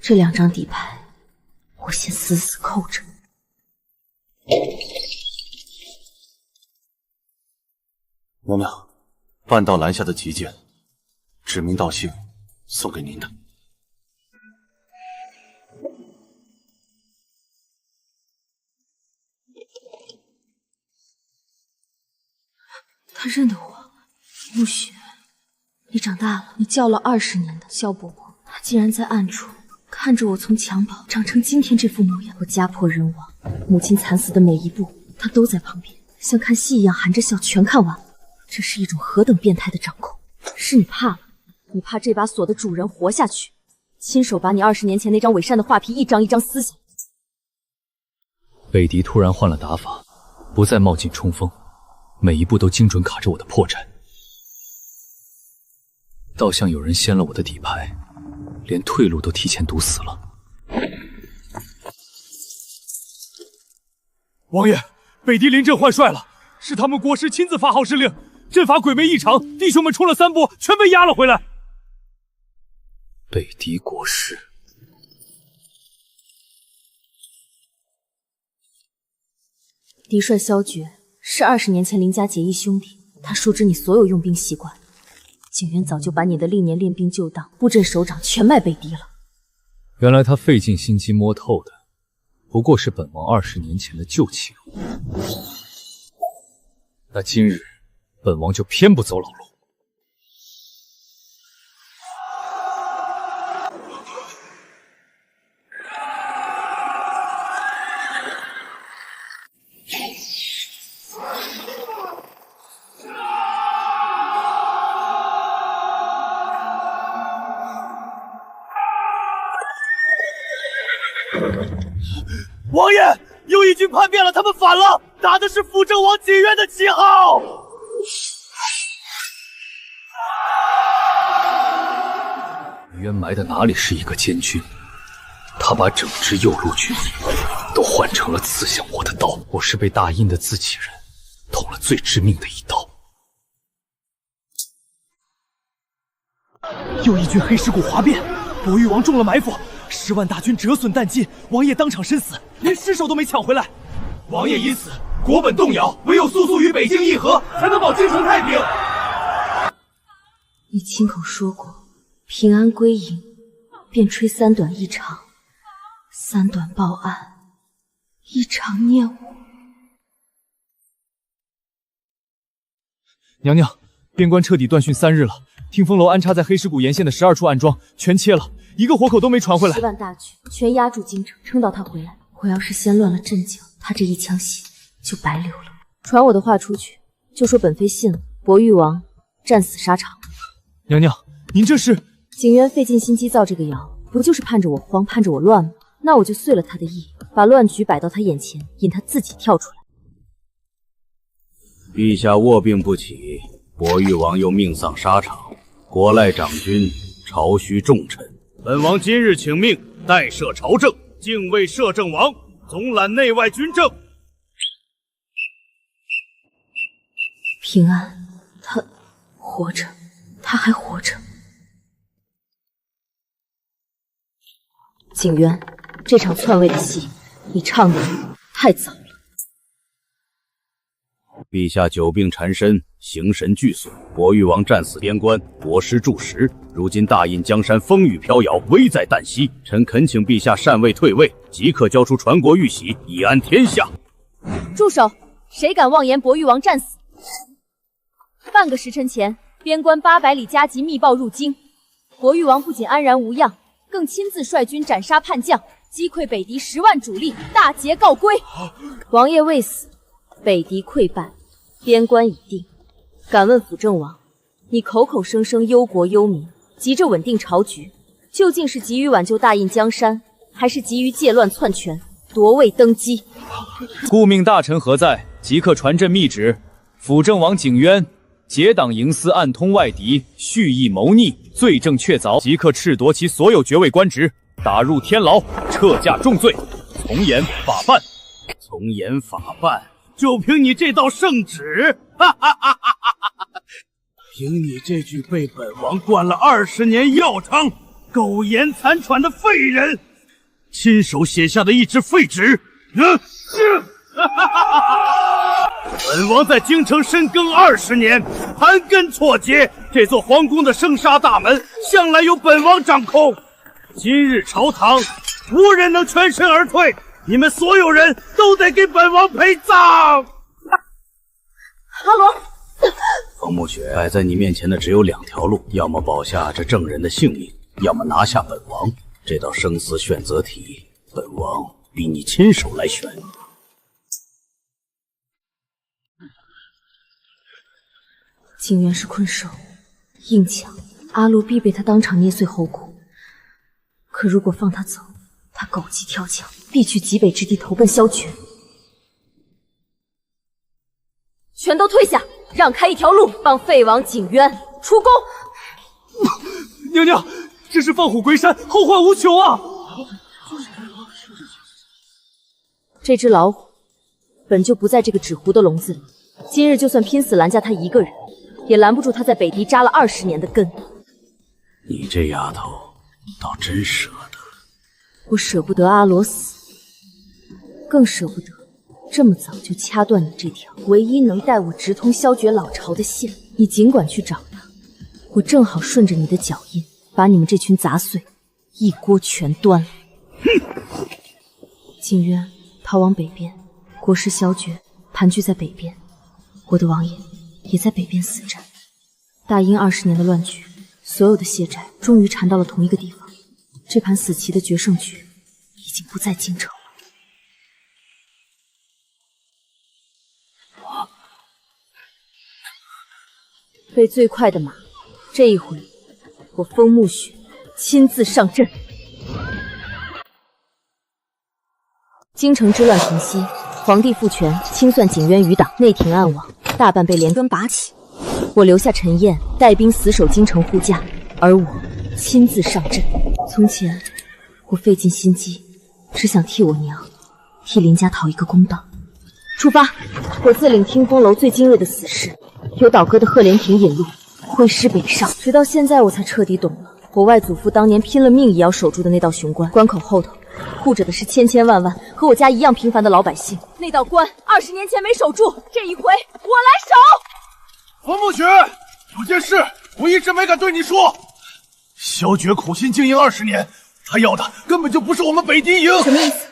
这2张底牌，我先死死扣着。娘娘，半道拦下的急件，指名道姓送给您的。他认得我，暮雪，你长大了，你叫了20年的萧伯伯，他竟然在暗处看着我从襁褓长成今天这副模样。我家破人亡，母亲惨死的每一步，他都在旁边，像看戏一样含着笑全看完了。这是一种何等变态的掌控！是你怕了，你怕这把锁的主人活下去，亲手把你20年前那张伪善的画皮一张一张撕下。北狄突然换了打法，不再冒进冲锋，每一步都精准卡着我的破绽，倒像有人掀了我的底牌，连退路都提前堵死了。王爷，北狄临阵换帅了，是他们国师亲自发号施令，阵法鬼魅异常，弟兄们冲了3波，全被压了回来。北狄国师，嫡帅萧决是20年前林家结义兄弟，他熟知你所有用兵习惯。景渊早就把你的历年练兵旧当、布阵手掌全卖北狄了。原来他费尽心机摸透的，不过是本王20年前的旧情。那今日，本王就偏不走老路。王爷，右翼军叛变了，他们反了，打的是辅政王景渊的旗号。景渊埋的哪里是一个监军？他把整支右路军都换成了刺向我的刀。我是被大殷的自己人捅了最致命的一刀。又一军黑尸骨哗变，博玉王中了埋伏，10万大军折损殆尽，王爷当场身死，连尸首都没抢回来。王爷已死，国本动摇，唯有速速与北京议和，才能保京城太平。你亲口说过，平安归营，便吹3短1长，3短报案，1长念我。娘娘，边关彻底断讯3日了，听风楼安插在黑石谷沿线的12处暗桩全切了，一个活口都没传回来。10万大军全压住京城，撑到他回来。我要是先乱了阵脚，他这一腔血就白流了。传我的话出去，就说本妃信了，博玉王战死沙场。娘娘，您这是……景渊费尽心机造这个谣，不就是盼着我慌，盼着我乱吗？那我就遂了他的意，把乱局摆到他眼前，引他自己跳出来。陛下卧病不起，博玉王又命丧沙场，国赖长君朝需重臣。本王今日请命代摄朝政，敬卫摄政王，总揽内外军政。平安，他活着，他还活着。景渊，这场篡位的戏，你唱的太早了。陛下久病缠身，形神俱损，博玉王战死边关，国师助食。如今大印江山风雨飘摇，危在旦夕。臣恳请陛下禅位退位，即刻交出传国玉玺，以安天下。住手！谁敢妄言博玉王战死？半个时辰前，边关800里加急密报入京，博玉王不仅安然无恙，更亲自率军斩杀叛将，击溃北敌10万主力，大捷告归。王爷未死，北敌溃败，边关已定。敢问辅政王，你口口声声忧国忧民，急着稳定朝局，究竟是急于挽救大印江山，还是急于借乱篡权，夺位登基？顾命大臣何在？即刻传朕密旨，辅政王景渊结党营私，暗通外敌，蓄意谋逆，罪证确凿，即刻褫夺其所有爵位官职，打入天牢，撤驾重罪，从严法办。从严法办，就凭你这道圣旨？哈哈哈哈哈！凭你这句被本王灌了20年药汤、苟延残喘的废人，亲手写下的一纸废纸，本王在京城深耕20年，盘根错节，这座皇宫的生杀大门向来由本王掌控。今日朝堂无人能全身而退，你们所有人都得给本王陪葬。阿罗，冯慕雪，摆在你面前的只有2条路，要么保下这证人的性命，要么拿下本王。这道生死选择题，本王逼你亲手来选。景渊是困兽，硬抢，阿禄必被他当场捏碎喉骨。可如果放他走，他狗急跳墙，必去极北之地投奔萧权。全都退下，让开一条路，帮废王景渊出宫。娘娘，这是放虎归山，后患无穷啊！这只老虎本就不在这个纸糊的笼子里，今日就算拼死拦下他一个人，也拦不住他在北狄扎了20年的根。你这丫头倒真舍得。我舍不得阿罗死，更舍不得这么早就掐断你这条唯一能带我直通萧爵老巢的线。你尽管去找他，我正好顺着你的脚印，把你们这群杂碎一锅全端了。哼！景渊逃往北边，国师萧爵盘踞在北边，我的王爷也在北边死战。大殷20年的乱局，所有的血债终于缠到了同一个地方。这盘死棋的决胜局已经不在京城了。飞最快的马，这一回我风暮雪亲自上阵。京城之乱平息，皇帝复权，清算景渊余党，内廷暗网大半被连根拔起。我留下陈燕带兵死守京城护驾，而我亲自上阵。从前我费尽心机，只想替我娘、替林家讨一个公道。出发！我自领听风楼最精锐的死士，由倒戈的赫连亭引路，挥师北上。直到现在我才彻底懂了，我外祖父当年拼了命也要守住的那道雄关，关口后头护着的是千千万万和我家一样平凡的老百姓。那道关20年前没守住，这一回我来守。冯慕雪，有件事我一直没敢对你说。萧诀苦心经营20年，他要的根本就不是我们北狄营。什么意思？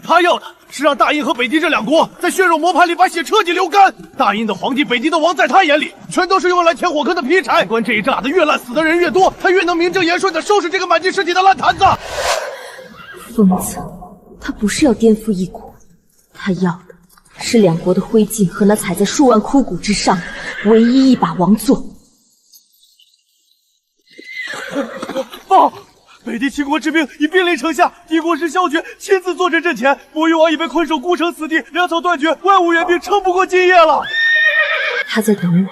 他要的是让大殷和北狄这两国在血肉磨盘里把血彻底流干。大殷的皇帝，北狄的王，在他眼里全都是用来填火坑的劈柴。关这一炸的越烂，死的人越多，他越能名正言顺地收拾这个满地尸体的烂摊子。疯子，他不是要颠覆一国，他要的是两国的灰烬和那踩在数万枯骨之上的唯一一把王座。报！北狄秦国之兵已兵临城下，敌国师萧诀亲自坐镇阵前，博玉王已被困守孤城死地，粮草断绝，外务援兵撑不过今夜了。他在等我，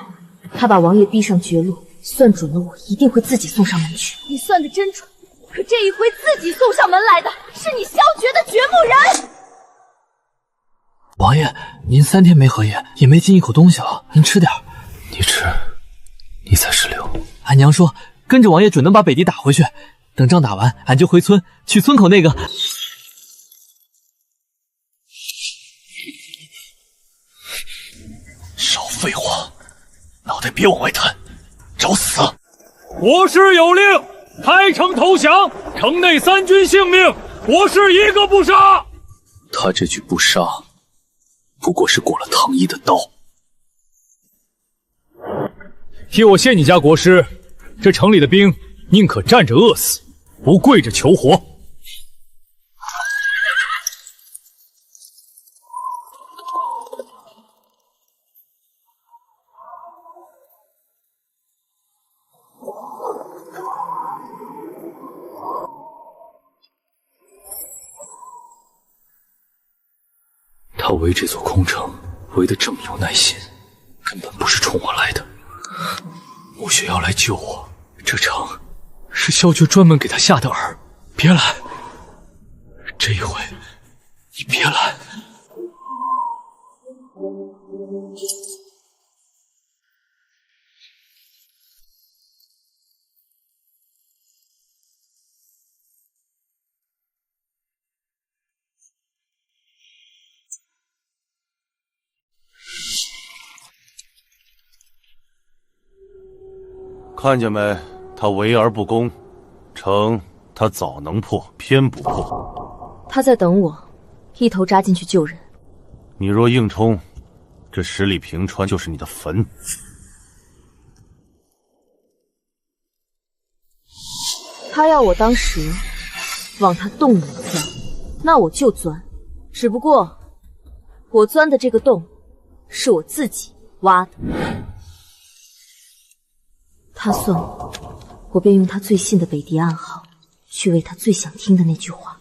他把王爷逼上绝路，算准了我一定会自己送上门去。你算得真准，可这一回自己送上门来的是你萧诀的掘墓人。王爷，您3天没合眼，也没进一口东西了，您吃点。你吃，你才16。俺娘说，跟着王爷准能把北狄打回去。等仗打完，俺就回村去村口那个。少废话，脑袋别往外探，找死！国师有令，开城投降，城内3军性命，国师一个不杀。他这句不杀，不过是过了唐一的刀。替我谢你家国师，这城里的兵宁可站着饿死，不跪着求活。他围这座空城围得这么有耐心，根本不是冲我来的。穆雪要来救我，这城是萧诀专门给他下的饵。别来，这一回你别来。看见没？他围而不攻，城他早能破，偏不破。他在等我，一头扎进去救人。你若硬冲，这10里平川就是你的坟。他要我当时往他洞里钻，那我就钻。只不过我钻的这个洞是我自己挖的。他送我便用他最信的北狄暗号，去为他最想听的那句话。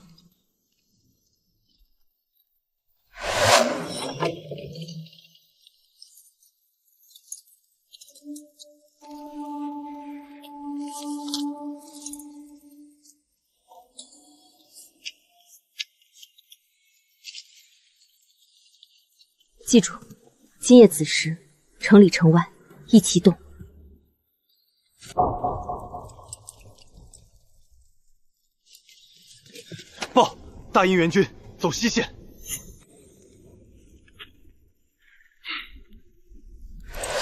记住，今夜子时，城里城外一齐动。报，大殷援军走西线。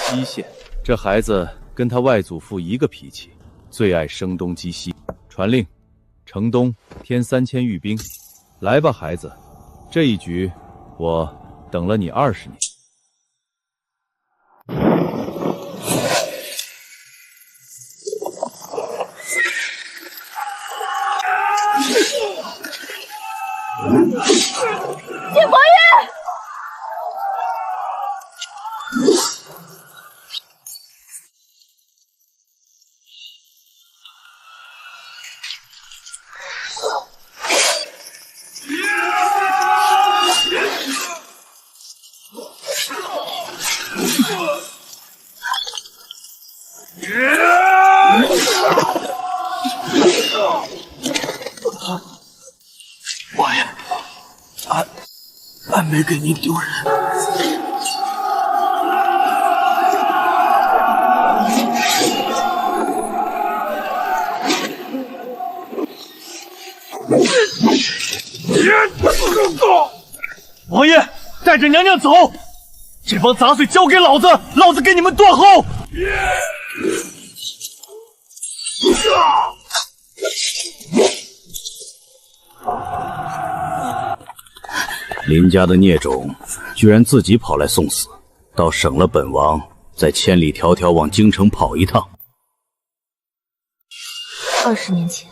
西线，这孩子跟他外祖父一个脾气，最爱声东击西。传令，城东添3000御兵。来吧，孩子，这一局我等了你20年。晋国玉，王爷，俺没给您丢人。王爷，带着娘娘走，这帮杂碎交给老子，老子给你们断后。林家的孽种居然自己跑来送死，倒省了本王再千里迢迢往京城跑一趟。20年前，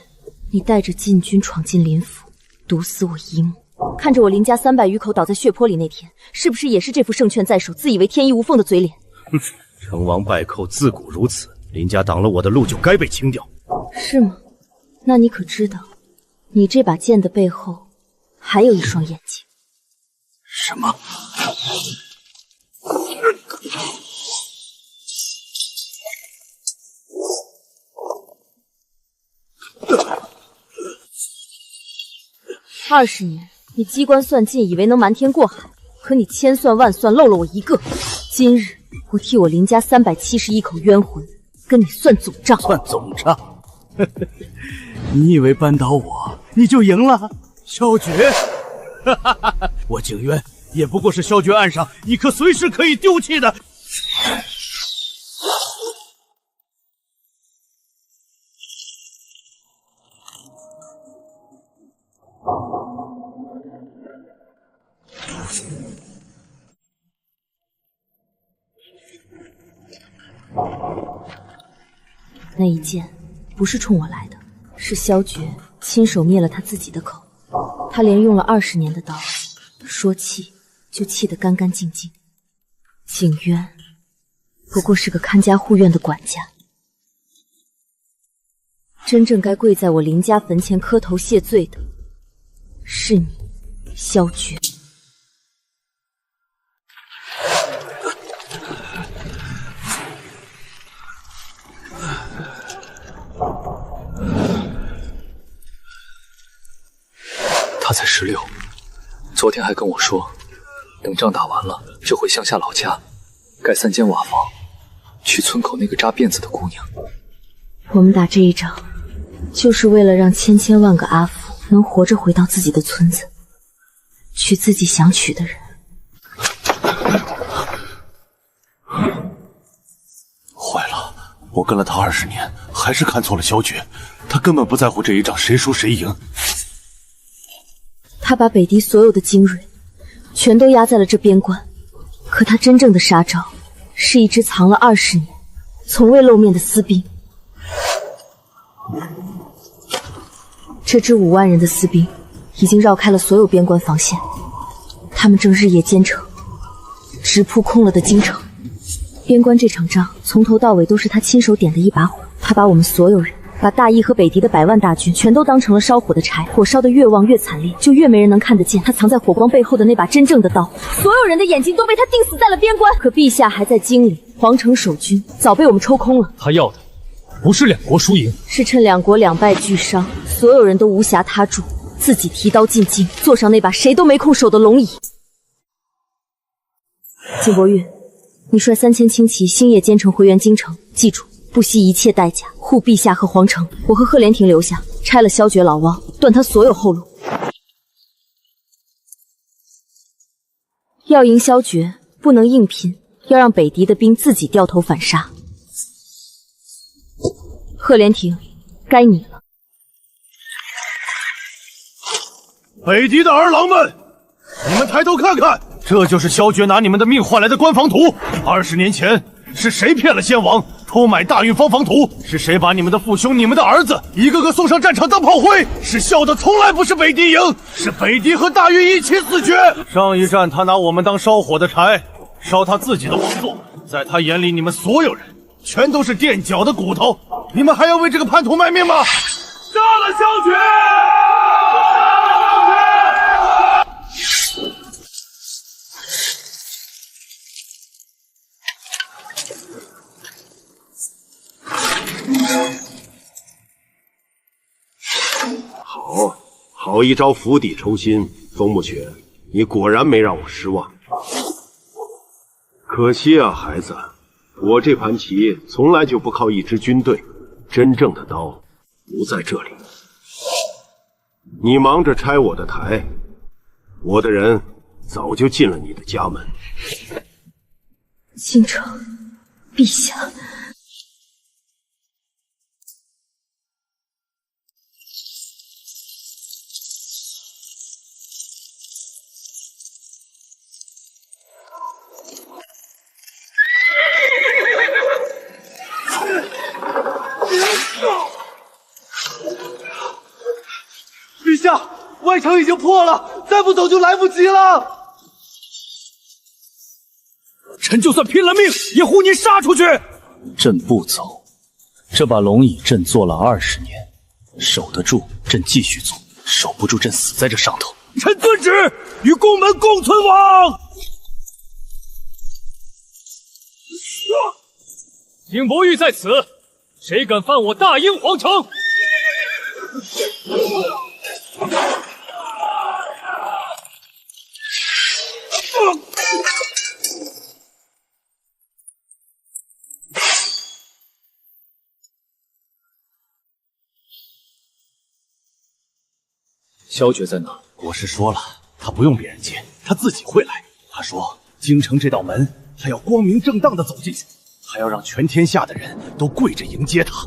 你带着禁军闯进林府，毒死我姨母。看着我林家300余口倒在血泊里那天，是不是也是这副胜券在手、自以为天衣无缝的嘴脸？成王败寇自古如此，林家挡了我的路就该被清掉。是吗？那你可知道，你这把剑的背后还有一双眼睛？什么？20年，你机关算尽，以为能瞒天过海，可你千算万算，漏了我一个。今日我替我林家371口冤魂跟你算总账。算总账？你以为扳倒我你就赢了？萧诀，我景渊也不过是萧诀案上一颗随时可以丢弃的。那一剑不是冲我来的，是萧诀亲手灭了他自己的口。他连用了20年的刀，说气就气得干干净净。景渊不过是个看家护院的管家，真正该跪在我林家坟前磕头谢罪的是你，萧诀。他才16，昨天还跟我说，等仗打完了就回乡下老家，盖3间瓦房，娶村口那个扎辫子的姑娘。我们打这一仗，就是为了让千千万个阿福能活着回到自己的村子，娶自己想娶的人。坏了，我跟了他20年，还是看错了萧诀，他根本不在乎这一仗谁输谁赢。他把北狄所有的精锐全都压在了这边关，可他真正的杀招是一支藏了20年从未露面的私兵。这支5万人的私兵已经绕开了所有边关防线，他们正日夜兼程，直扑空了的京城。边关这场仗从头到尾都是他亲手点的一把火，他把我们所有人，把大义和北狄的100万大军全都当成了烧火的柴，火烧得越旺越惨烈，就越没人能看得见他藏在火光背后的那把真正的刀。所有人的眼睛都被他钉死在了边关，可陛下还在京里，皇城守军早被我们抽空了。他要的不是2国输赢，是趁2国2败俱伤，所有人都无暇他助，自己提刀进京，坐上那把谁都没空守的龙椅。景伯运，你率3000轻骑星夜兼程回援京城，记住，不惜一切代价护陛下和皇城。我和赫连亭留下，拆了萧诀老汪，断他所有后路。要赢萧诀，不能硬拼，要让北狄的兵自己掉头反杀。赫连亭，该你了。北狄的儿郎们，你们抬头看看，这就是萧诀拿你们的命换来的官防图。20年前是谁骗了先王，偷买大运方防图？是谁把你们的父兄、你们的儿子一个个送上战场当炮灰？是笑的从来不是北狄赢，是北狄和大运一起死绝。上一战他拿我们当烧火的柴，烧他自己的王座，在他眼里你们所有人全都是垫脚的骨头，你们还要为这个叛徒卖命吗？杀了萧诀！好一招釜底抽薪，风木雪，你果然没让我失望。可惜啊，孩子，我这盘棋从来就不靠一支军队，真正的刀不在这里。你忙着拆我的台，我的人早就进了你的家门。京城，陛下。陛下，外城已经破了，再不走就来不及了。臣就算拼了命也护您杀出去。朕不走，这把龙椅朕做了20年，守得住朕继续做，守不住朕死在这上头。臣遵旨，与宫门共存亡。景伯玉在此，谁敢犯我大英皇城？萧爵在哪？国师说了，他不用别人接，他自己会来。他说，京城这道门，他要光明正大的走进去，还要让全天下的人都跪着迎接他。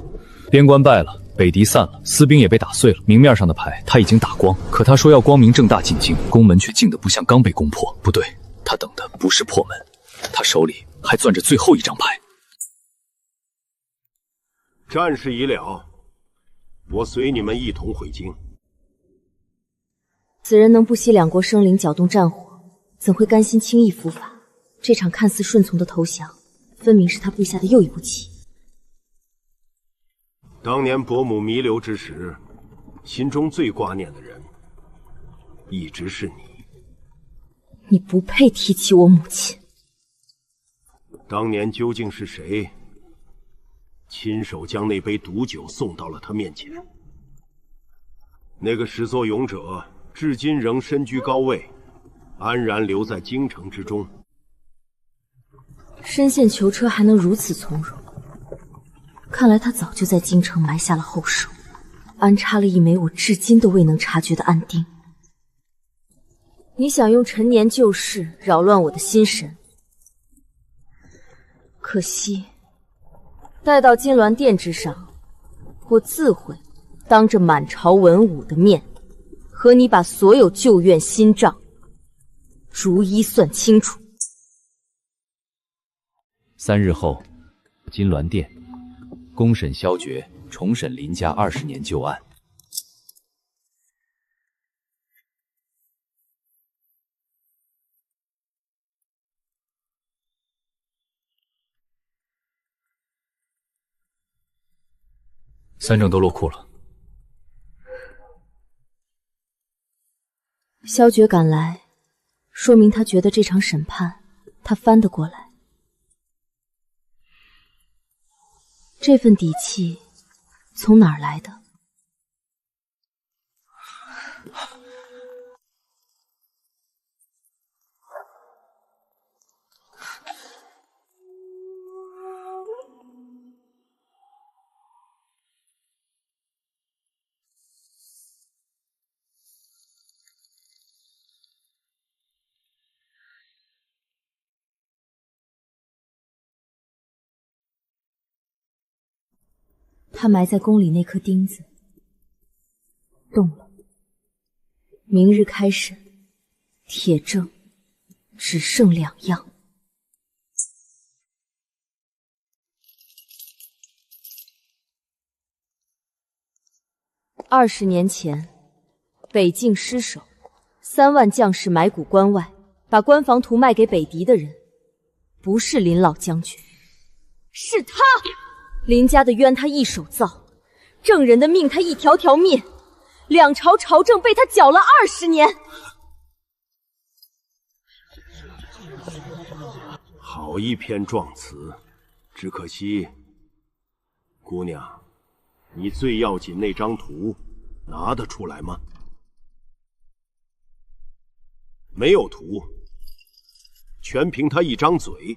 边关败了，北狄散了，私兵也被打碎了，明面上的牌他已经打光，可他说要光明正大进京，宫门却静得不像刚被攻破。不对，他等的不是破门，他手里还攥着最后一张牌。战事已了，我随你们一同回京。此人能不惜两国生灵，搅动战火，怎会甘心轻易伏法？这场看似顺从的投降，分明是他布下的又一步棋。当年伯母弥留之时，心中最挂念的人，一直是你。你不配提起我母亲。当年究竟是谁，亲手将那杯毒酒送到了他面前？那个始作俑者，至今仍身居高位，安然留在京城之中。身陷囚车还能如此从容，看来他早就在京城埋下了后手，安插了一枚我至今都未能察觉的暗钉。你想用陈年旧事扰乱我的心神，可惜待到金銮殿之上，我自会当着满朝文武的面，和你把所有旧怨新账逐一算清楚。3日后，金銮殿公审萧爵，重审林家20年旧案。3证都落库了。萧爵赶来，说明他觉得这场审判他翻得过来。这份底气从哪儿来的？他埋在宫里那颗钉子动了，明日开审，铁证只剩2样。20年前，北境失守，3万将士埋骨关外，把关防图卖给北狄的人，不是林老将军，是他。林家的冤他一手造，郑人的命他一条条灭，2朝朝政被他搅了20年。好一篇状词，只可惜，姑娘，你最要紧那张图拿得出来吗？没有图，全凭他一张嘴。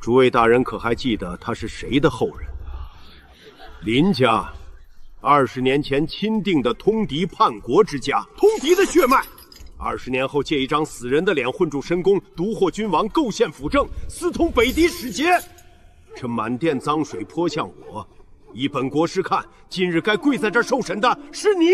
诸位大人可还记得他是谁的后人？林家20年前钦定的通敌叛国之家，通敌的血脉。20年后借一张死人的脸混入深宫，独获君王，构陷辅政，私通北狄使节。这满殿脏水泼向我，依本国师看，今日该跪在这儿受审的是你。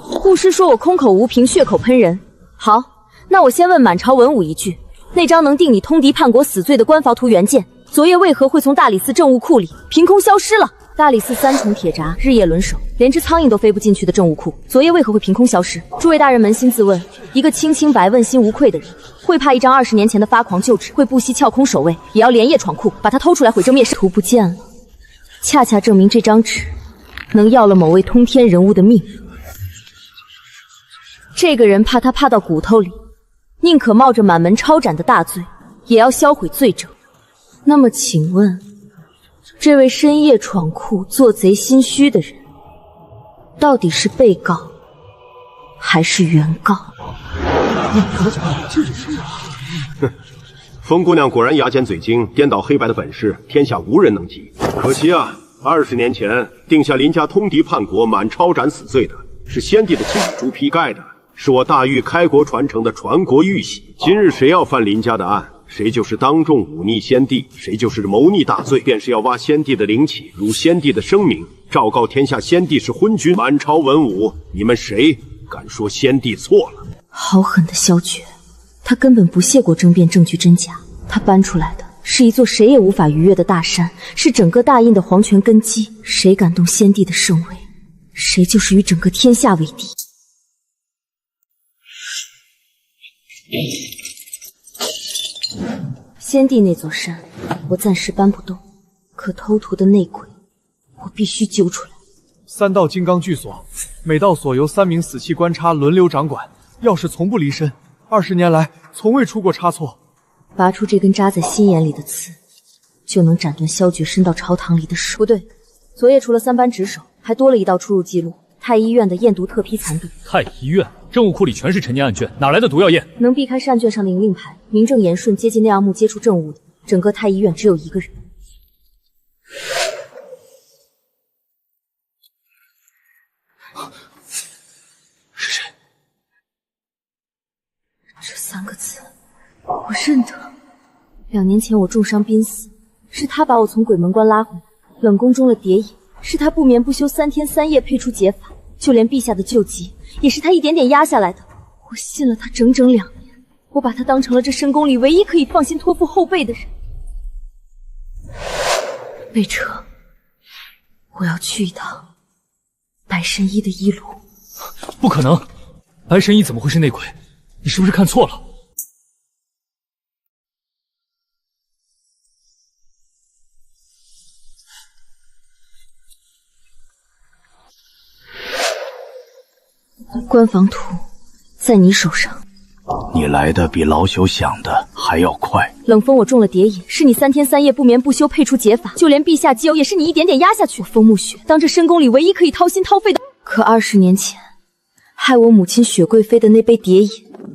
护师说我空口无凭，血口喷人。好，那我先问满朝文武一句，那张能定你通敌叛国死罪的官房图原件，昨夜为何会从大理寺政务库里凭空消失了？大理寺3重铁闸日夜轮守，连只苍蝇都飞不进去的政务库，昨夜为何会凭空消失？诸位大人扪心自问，一个清清白问心无愧的人，会怕一张20年前的发狂旧纸，会不惜撬空守卫，也要连夜闯库把它偷出来毁证灭声？图不见了，恰恰证明这张纸能要了某位通天人物的命。这个人怕他怕到骨头里，宁可冒着满门抄斩的大罪，也要销毁罪证。那么请问，这位深夜闯库做贼心虚的人，到底是被告还是原告？风姑娘果然牙尖嘴精，颠倒黑白的本事，天下无人能及。可惜啊，20年前定下林家通敌叛国、满抄斩死罪的，是先帝的亲笔朱批盖的，是我大禹开国传承的传国玉玺。今日谁要犯林家的案，谁就是当众忤逆先帝，谁就是谋逆大罪，便是要挖先帝的灵起，辱先帝的声名，昭告天下先帝是昏君。满朝文武，你们谁敢说先帝错了？好狠的萧决，他根本不屑过争辩证据真假，他搬出来的是一座谁也无法逾越的大山，是整个大印的皇权根基。谁敢动先帝的圣位，谁就是与整个天下为敌。先帝那座山，我暂时搬不动，可偷图的内鬼，我必须揪出来。3道金刚巨锁，每道锁由3名死气官差轮流掌管，钥匙从不离身，20年来从未出过差错。拔出这根扎在心眼里的刺，就能斩断萧决伸到朝堂里的手。不对，昨夜除了3班值守，还多了一道出入记录：太医院的验毒特批残毒。太医院政务库里全是陈年案卷，哪来的毒药验？能避开试案卷上的银令牌，名正言顺接近内阳木接触政务的，整个太医院只有一个人。是谁？这3个字我认得。2年前我重伤濒死，是他把我从鬼门关拉回来，冷宫中了谍影，是他不眠不休3天3夜配出解法，就连陛下的救急也是他一点点压下来的。我信了他整整2年，我把他当成了这深宫里唯一可以放心托付后辈的人。贝彻，我要去一趟白神医的医炉。不可能，白神医怎么会是内鬼？你是不是看错了？官房图在你手上，你来的比老朽想的还要快。冷风我中了谍影，是你3天3夜不眠不休配出解法，就连陛下基友也是你一点点压下去。我风沐雪当这深宫里唯一可以掏心掏肺的，可20年前害我母亲雪贵妃的那杯谍影，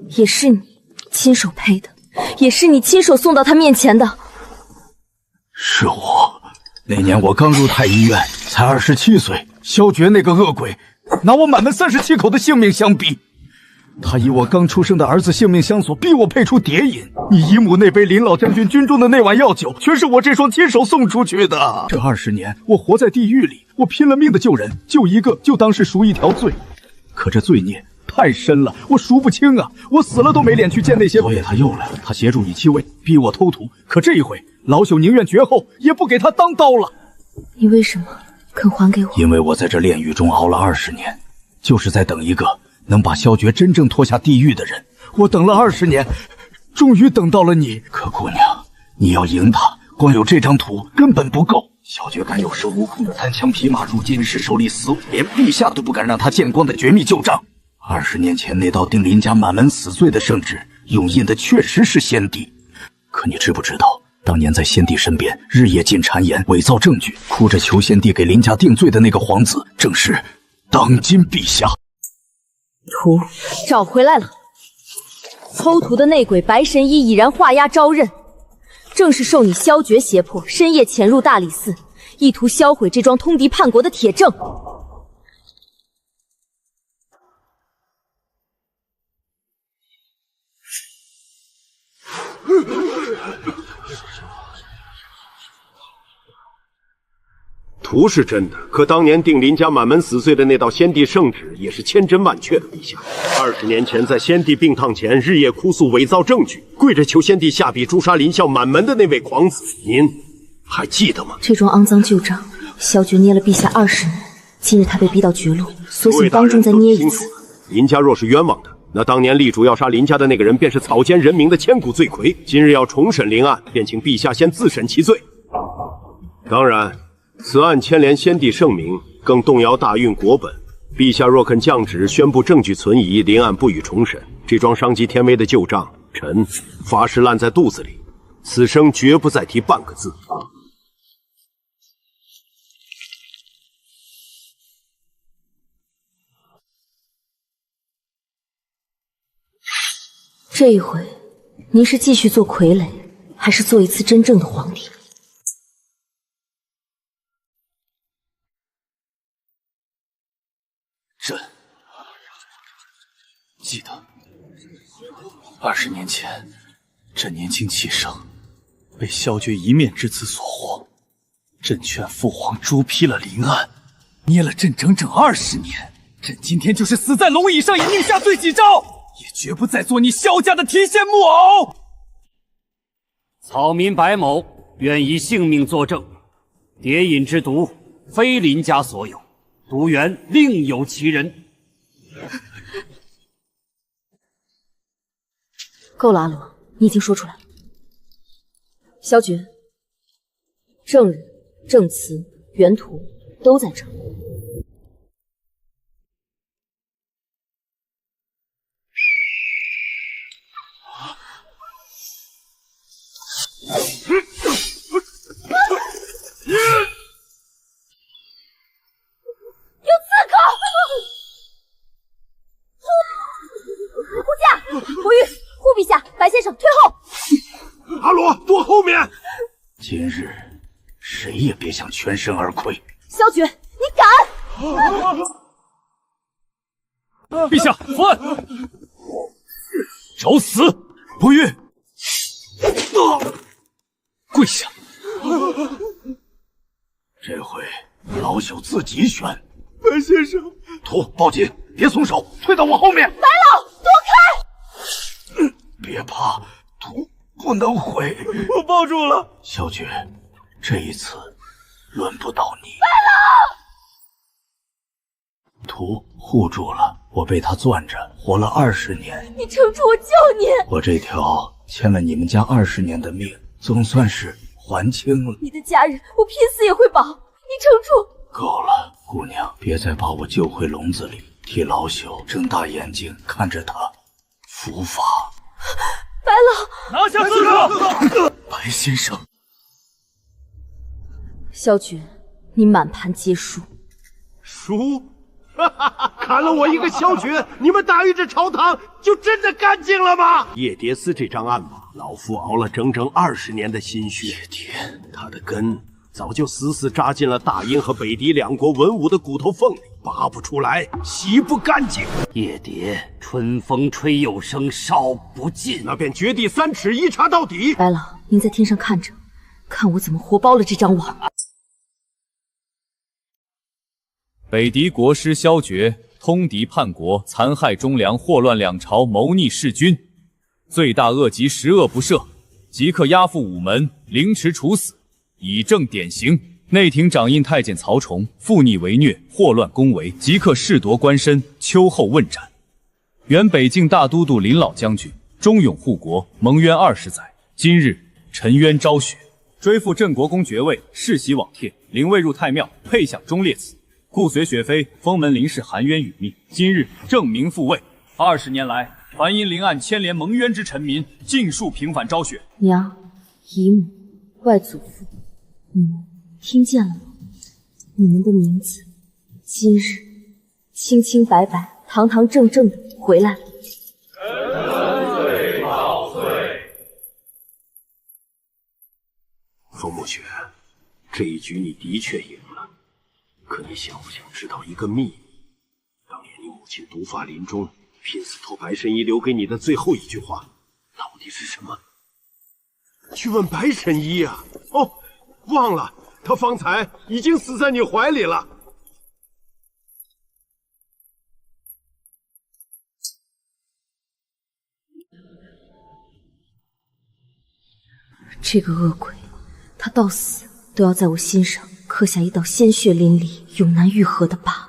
也是你亲手配的，也是你亲手送到她面前的。是我，那年我刚入太医院，才27岁。萧决那个恶鬼，拿我满门37口的性命相逼。他以我刚出生的儿子性命相索，逼我配出谍引。你姨母那杯林老将军军中的那碗药酒，全是我这双亲手送出去的。这20年，我活在地狱里，我拼了命的救人，救一个就当是赎一条罪。可这罪孽太深了，我赎不清啊！我死了都没脸去见那些。昨夜他又来，他协助你继位，逼我偷图。可这一回，老朽宁愿绝后，也不给他当刀了。你为什么肯还给我？因为我在这炼狱中熬了20年，就是在等一个能把萧决真正拖下地狱的人。我等了20年，终于等到了你。可姑娘，你要赢他，光有这张图根本不够。萧决敢有恃无恐的单枪匹马入金氏手里死，连陛下都不敢让他见光的绝密旧账。20年前那道定林家满门死罪的圣旨，用印的确实是先帝。可你知不知道，当年在先帝身边日夜进谗言，伪造证据，哭着求先帝给林家定罪的那个皇子，正是当今陛下。图找回来了，偷图的内鬼白神医已然画押招认。正是受你萧诀胁迫，深夜潜入大理寺，意图销毁这桩通敌叛国的铁证。图是真的，可当年定林家满门死罪的那道先帝圣旨也是千真万确的。陛下，20年前在先帝病榻前日夜哭诉，伪造证据，跪着求先帝下笔诛杀林校满门的那位狂子，您还记得吗？这桩肮脏旧账，萧诀捏了陛下20年，今日他被逼到绝路，索性当众再捏一次。林家若是冤枉的，那当年力主要杀林家的那个人便是草菅人命的千古罪魁。今日要重审林案，便请陛下先自审其罪。当然，此案牵连先帝圣明，更动摇大运国本。陛下若肯降旨宣布证据存疑，林案不予重审，这桩伤及天威的旧账，臣发誓烂在肚子里，此生绝不再提半个字。这一回，您是继续做傀儡，还是做一次真正的皇帝？朕记得20年前，朕年轻气盛，被萧诀一面之词所惑。朕劝父皇诛批了林案，捏了朕整整20年。朕今天就是死在龙椅上，也宁下罪己诏，也绝不再做你萧家的提线木偶。草民白某愿以性命作证，谍引之毒非林家所有。毒源另有其人。够了，阿罗，你已经说出来了。萧诀，证人、证词、原图都在这儿。护陛下，白先生退后。阿罗，躲后面。今日谁也别想全身而溃。萧诀，你敢！陛下，伏案！找死！不孕！跪下！这回老朽自己选。白先生，图，抱紧，别松手，退到我后面。白老，躲开！别怕，图不能毁。我抱住了。萧诀，这一次轮不到你。白老，图护住了，我被他攥着活了20年。你撑住，我救你。我这条欠了你们家20年的命，总算是还清了。你的家人，我拼死也会保。你撑住。够了，姑娘，别再把我救回笼子里，替老朽睁大眼睛看着他伏法。白老，拿下刺客！白先生，萧诀，你满盘皆输。输？砍了我一个萧诀，你们大禹这朝堂就真的干净了吗？叶蝶丝这张案码，老夫熬了整整20年的心血。叶蝶，他的根早就死死扎进了大殷和北狄两国文武的骨头缝里，拔不出来，洗不干净。叶蝶，春风吹又生，烧不尽，那便掘地3尺，一查到底。白老，您在天上看着，看我怎么活包了这张网。北狄国师萧诀通敌叛国，残害忠良，祸乱两朝，谋逆弑君，罪大恶极，十恶不赦，即刻押赴午门，凌迟处死，以正典刑。内廷掌印太监曹崇负逆为虐，祸乱宫闱，即刻褫夺官身，秋后问斩。原北境大都督林老将军，忠勇护国，蒙冤20载，今日沉冤昭雪，追复镇国公爵位，世袭罔帖，灵位入太庙，配享忠烈祠。故随雪妃封门林氏含冤殒命，今日正名复位。20年来，凡因林案牵连蒙冤之臣民，尽数平反昭雪。娘、姨母、外祖父，你们听见了吗？你们的名字，今日清清白白、堂堂正正的回来了。臣问罪告罪。风暮雪，这一局你的确赢了，可你想不想知道一个秘密？当年你母亲毒发临终，拼死托白神医留给你的最后一句话，到底是什么？去问白神医啊！哦，忘了，他方才已经死在你怀里了。这个恶鬼，他到死都要在我心上刻下一道鲜血淋漓、永难愈合的疤。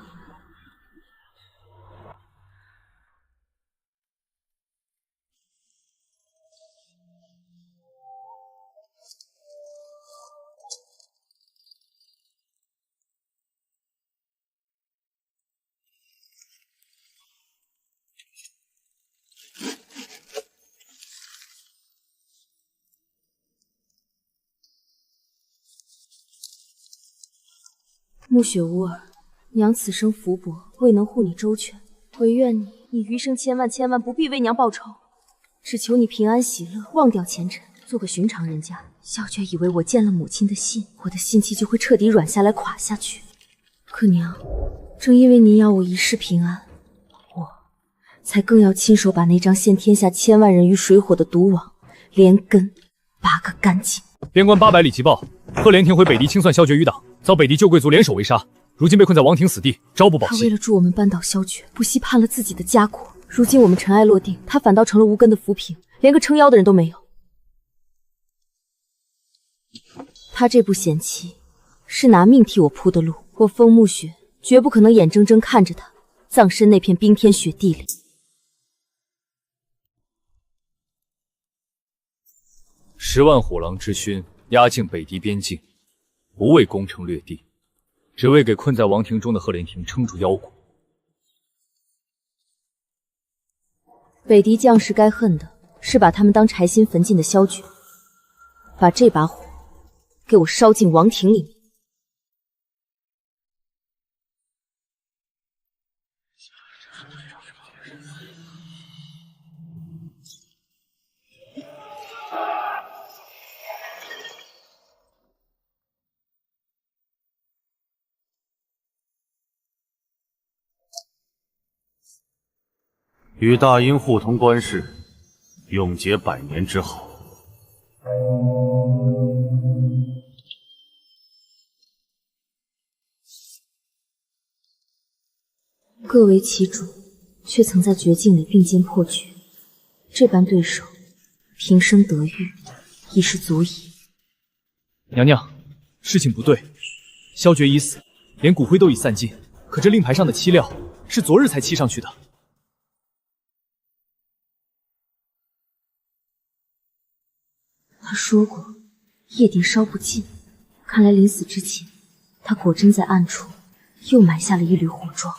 暮雪无儿，娘此生福薄，未能护你周全，唯愿你余生千万不必为娘报仇，只求你平安喜乐，忘掉前尘，做个寻常人家。小娟以为我见了母亲的信，我的心气就会彻底软下来垮下去。可娘，正因为您要我一世平安，我才更要亲手把那张陷天下千万人于水火的毒网连根拔个干净。边关800里急报，赫连廷回北狄清算萧决余党，遭北狄旧贵族联手围杀，如今被困在王庭死地，朝不保夕。他为了助我们扳倒萧决，不惜叛了自己的家国。如今我们尘埃落定，他反倒成了无根的浮萍，连个撑腰的人都没有。他这步险棋是拿命替我铺的路，我风暮雪绝不可能眼睁睁看着他葬身那片冰天雪地里。10万虎狼之勋压境北狄边境，不为攻城略地，只为给困在王庭中的赫连廷撑住腰骨。北狄将士该恨的是把他们当柴薪焚尽的萧决，把这把火给我烧进王庭里面。与大英互通官事，永结100年之好。各为其主，却曾在绝境里并肩破局，这般对手，平生得遇已是足矣。娘娘，事情不对，萧决已死，连骨灰都已散尽，可这令牌上的漆料是昨日才漆上去的。他说过，夜蝶烧不尽。看来临死之前，他果真在暗处又埋下了一缕火桩。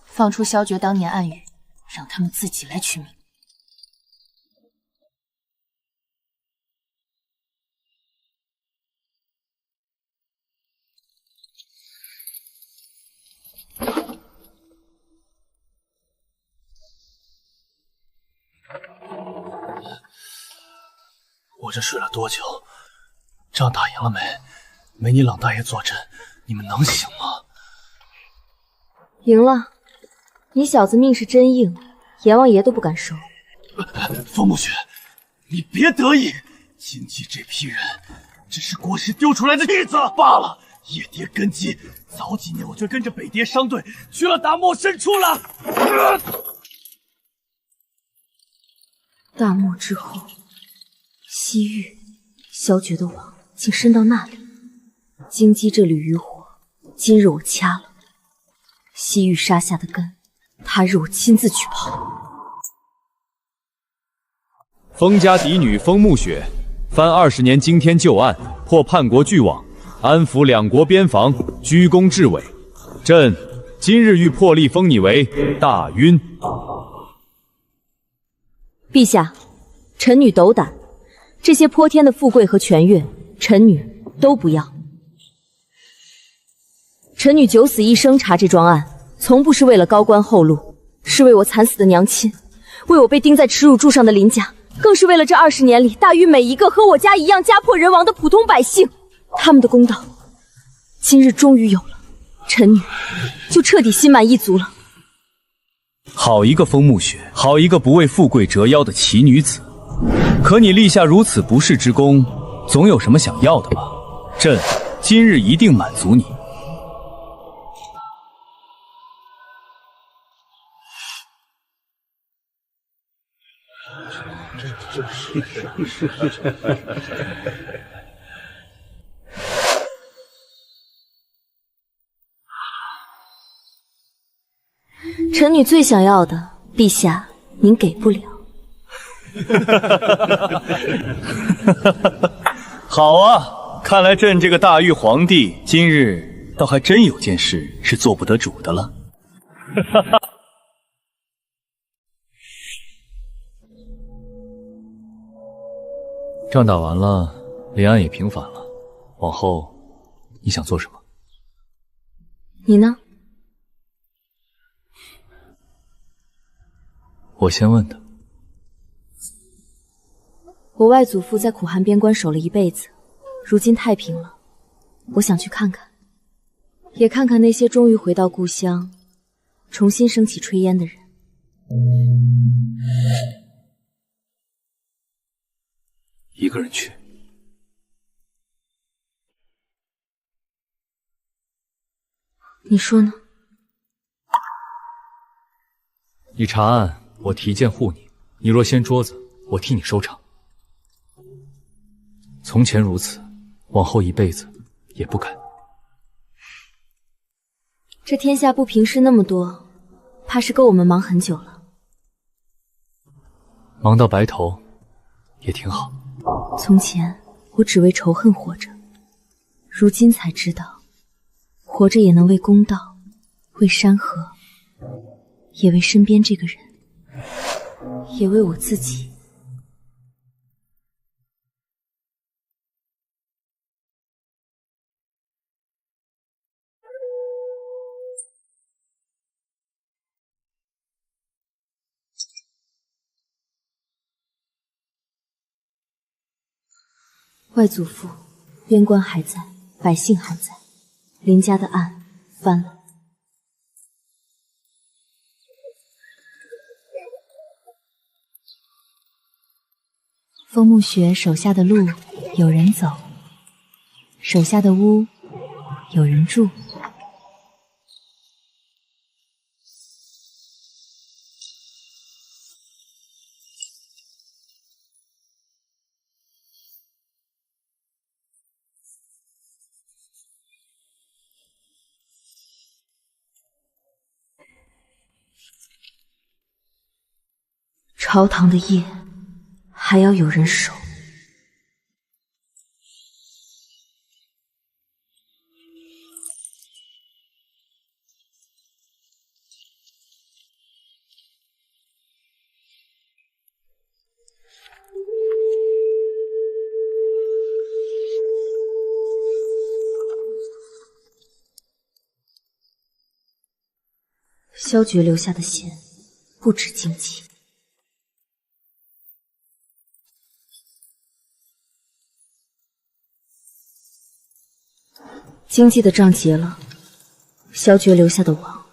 放出萧决当年暗语，让他们自己来取名。我这睡了多久？仗打赢了没？没你冷大爷坐镇，你们能行吗？赢了，你小子命是真硬，阎王爷都不敢收。风暮雪，你别得意，荆棘这批人只是国师丢出来的弟子罢了。夜蝶根基，早几年我就跟着北蝶商队去了大漠深处了。大漠之后，西域萧决的网竟伸到那里。荆棘这缕余火，今日我掐了。西域杀下的根，他日我亲自去刨。封家嫡女封暮雪，翻20年惊天旧案，破叛国巨网，安抚两国边防，居功至伟。朕今日欲破例封你为大晕。陛下，臣女斗胆，这些泼天的富贵和权悦，臣女都不要。臣女九死一生查这桩案，从不是为了高官厚禄，是为我惨死的娘亲，为我被钉在耻辱柱上的林家，更是为了这20年里大禹每一个和我家一样家破人亡的普通百姓。他们的公道，今日终于有了，臣女就彻底心满意足了。好一个风暮雪，好一个不为富贵折腰的奇女子！可你立下如此不世之功，总有什么想要的吧？朕今日一定满足你。臣女最想要的，陛下您给不了。好啊，看来朕这个大玉皇帝今日倒还真有件事是做不得主的了。仗打完了，临安也平反了，往后你想做什么？你呢？我先问的。我外祖父在苦寒边关守了一辈子，如今太平了，我想去看看，也看看那些终于回到故乡，重新升起炊烟的人。一个人去。你说呢？你查案，我提剑护你；你若掀桌子，我替你收场。从前如此，往后一辈子也不改。这天下不平事那么多，怕是够我们忙很久了。忙到白头，也挺好。从前我只为仇恨活着，如今才知道，活着也能为公道，为山河，也为身边这个人，也为我自己。外祖父，边关还在，百姓还在，林家的案翻了。风暮雪手下的路有人走，手下的屋有人住。朝堂的夜还要有人守。萧诀留下的线不止荆棘。经济的账结了，萧诀留下的网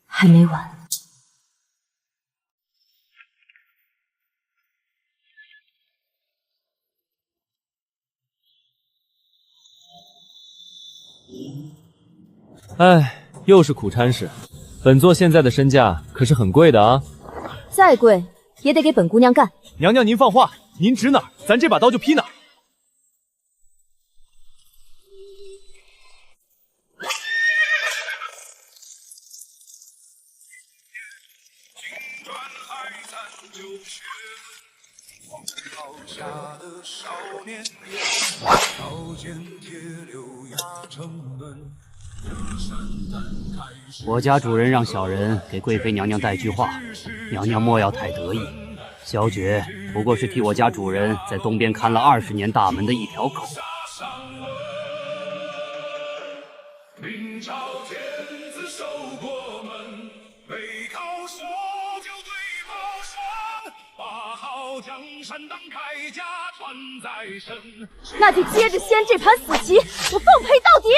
还没完。哎，又是苦差事。本座现在的身价可是很贵的啊！再贵也得给本姑娘干。娘娘您放话，您指哪儿，咱这把刀就劈哪儿。我家主人让小人给贵妃娘娘带句话，娘娘莫要太得意。萧诀不过是替我家主人在东边看了20年大门的一条狗。明朝天子守国门，背靠所就对宝山，把好江山当铠甲穿在身。那就接着掀这盘死棋，我奉陪到底！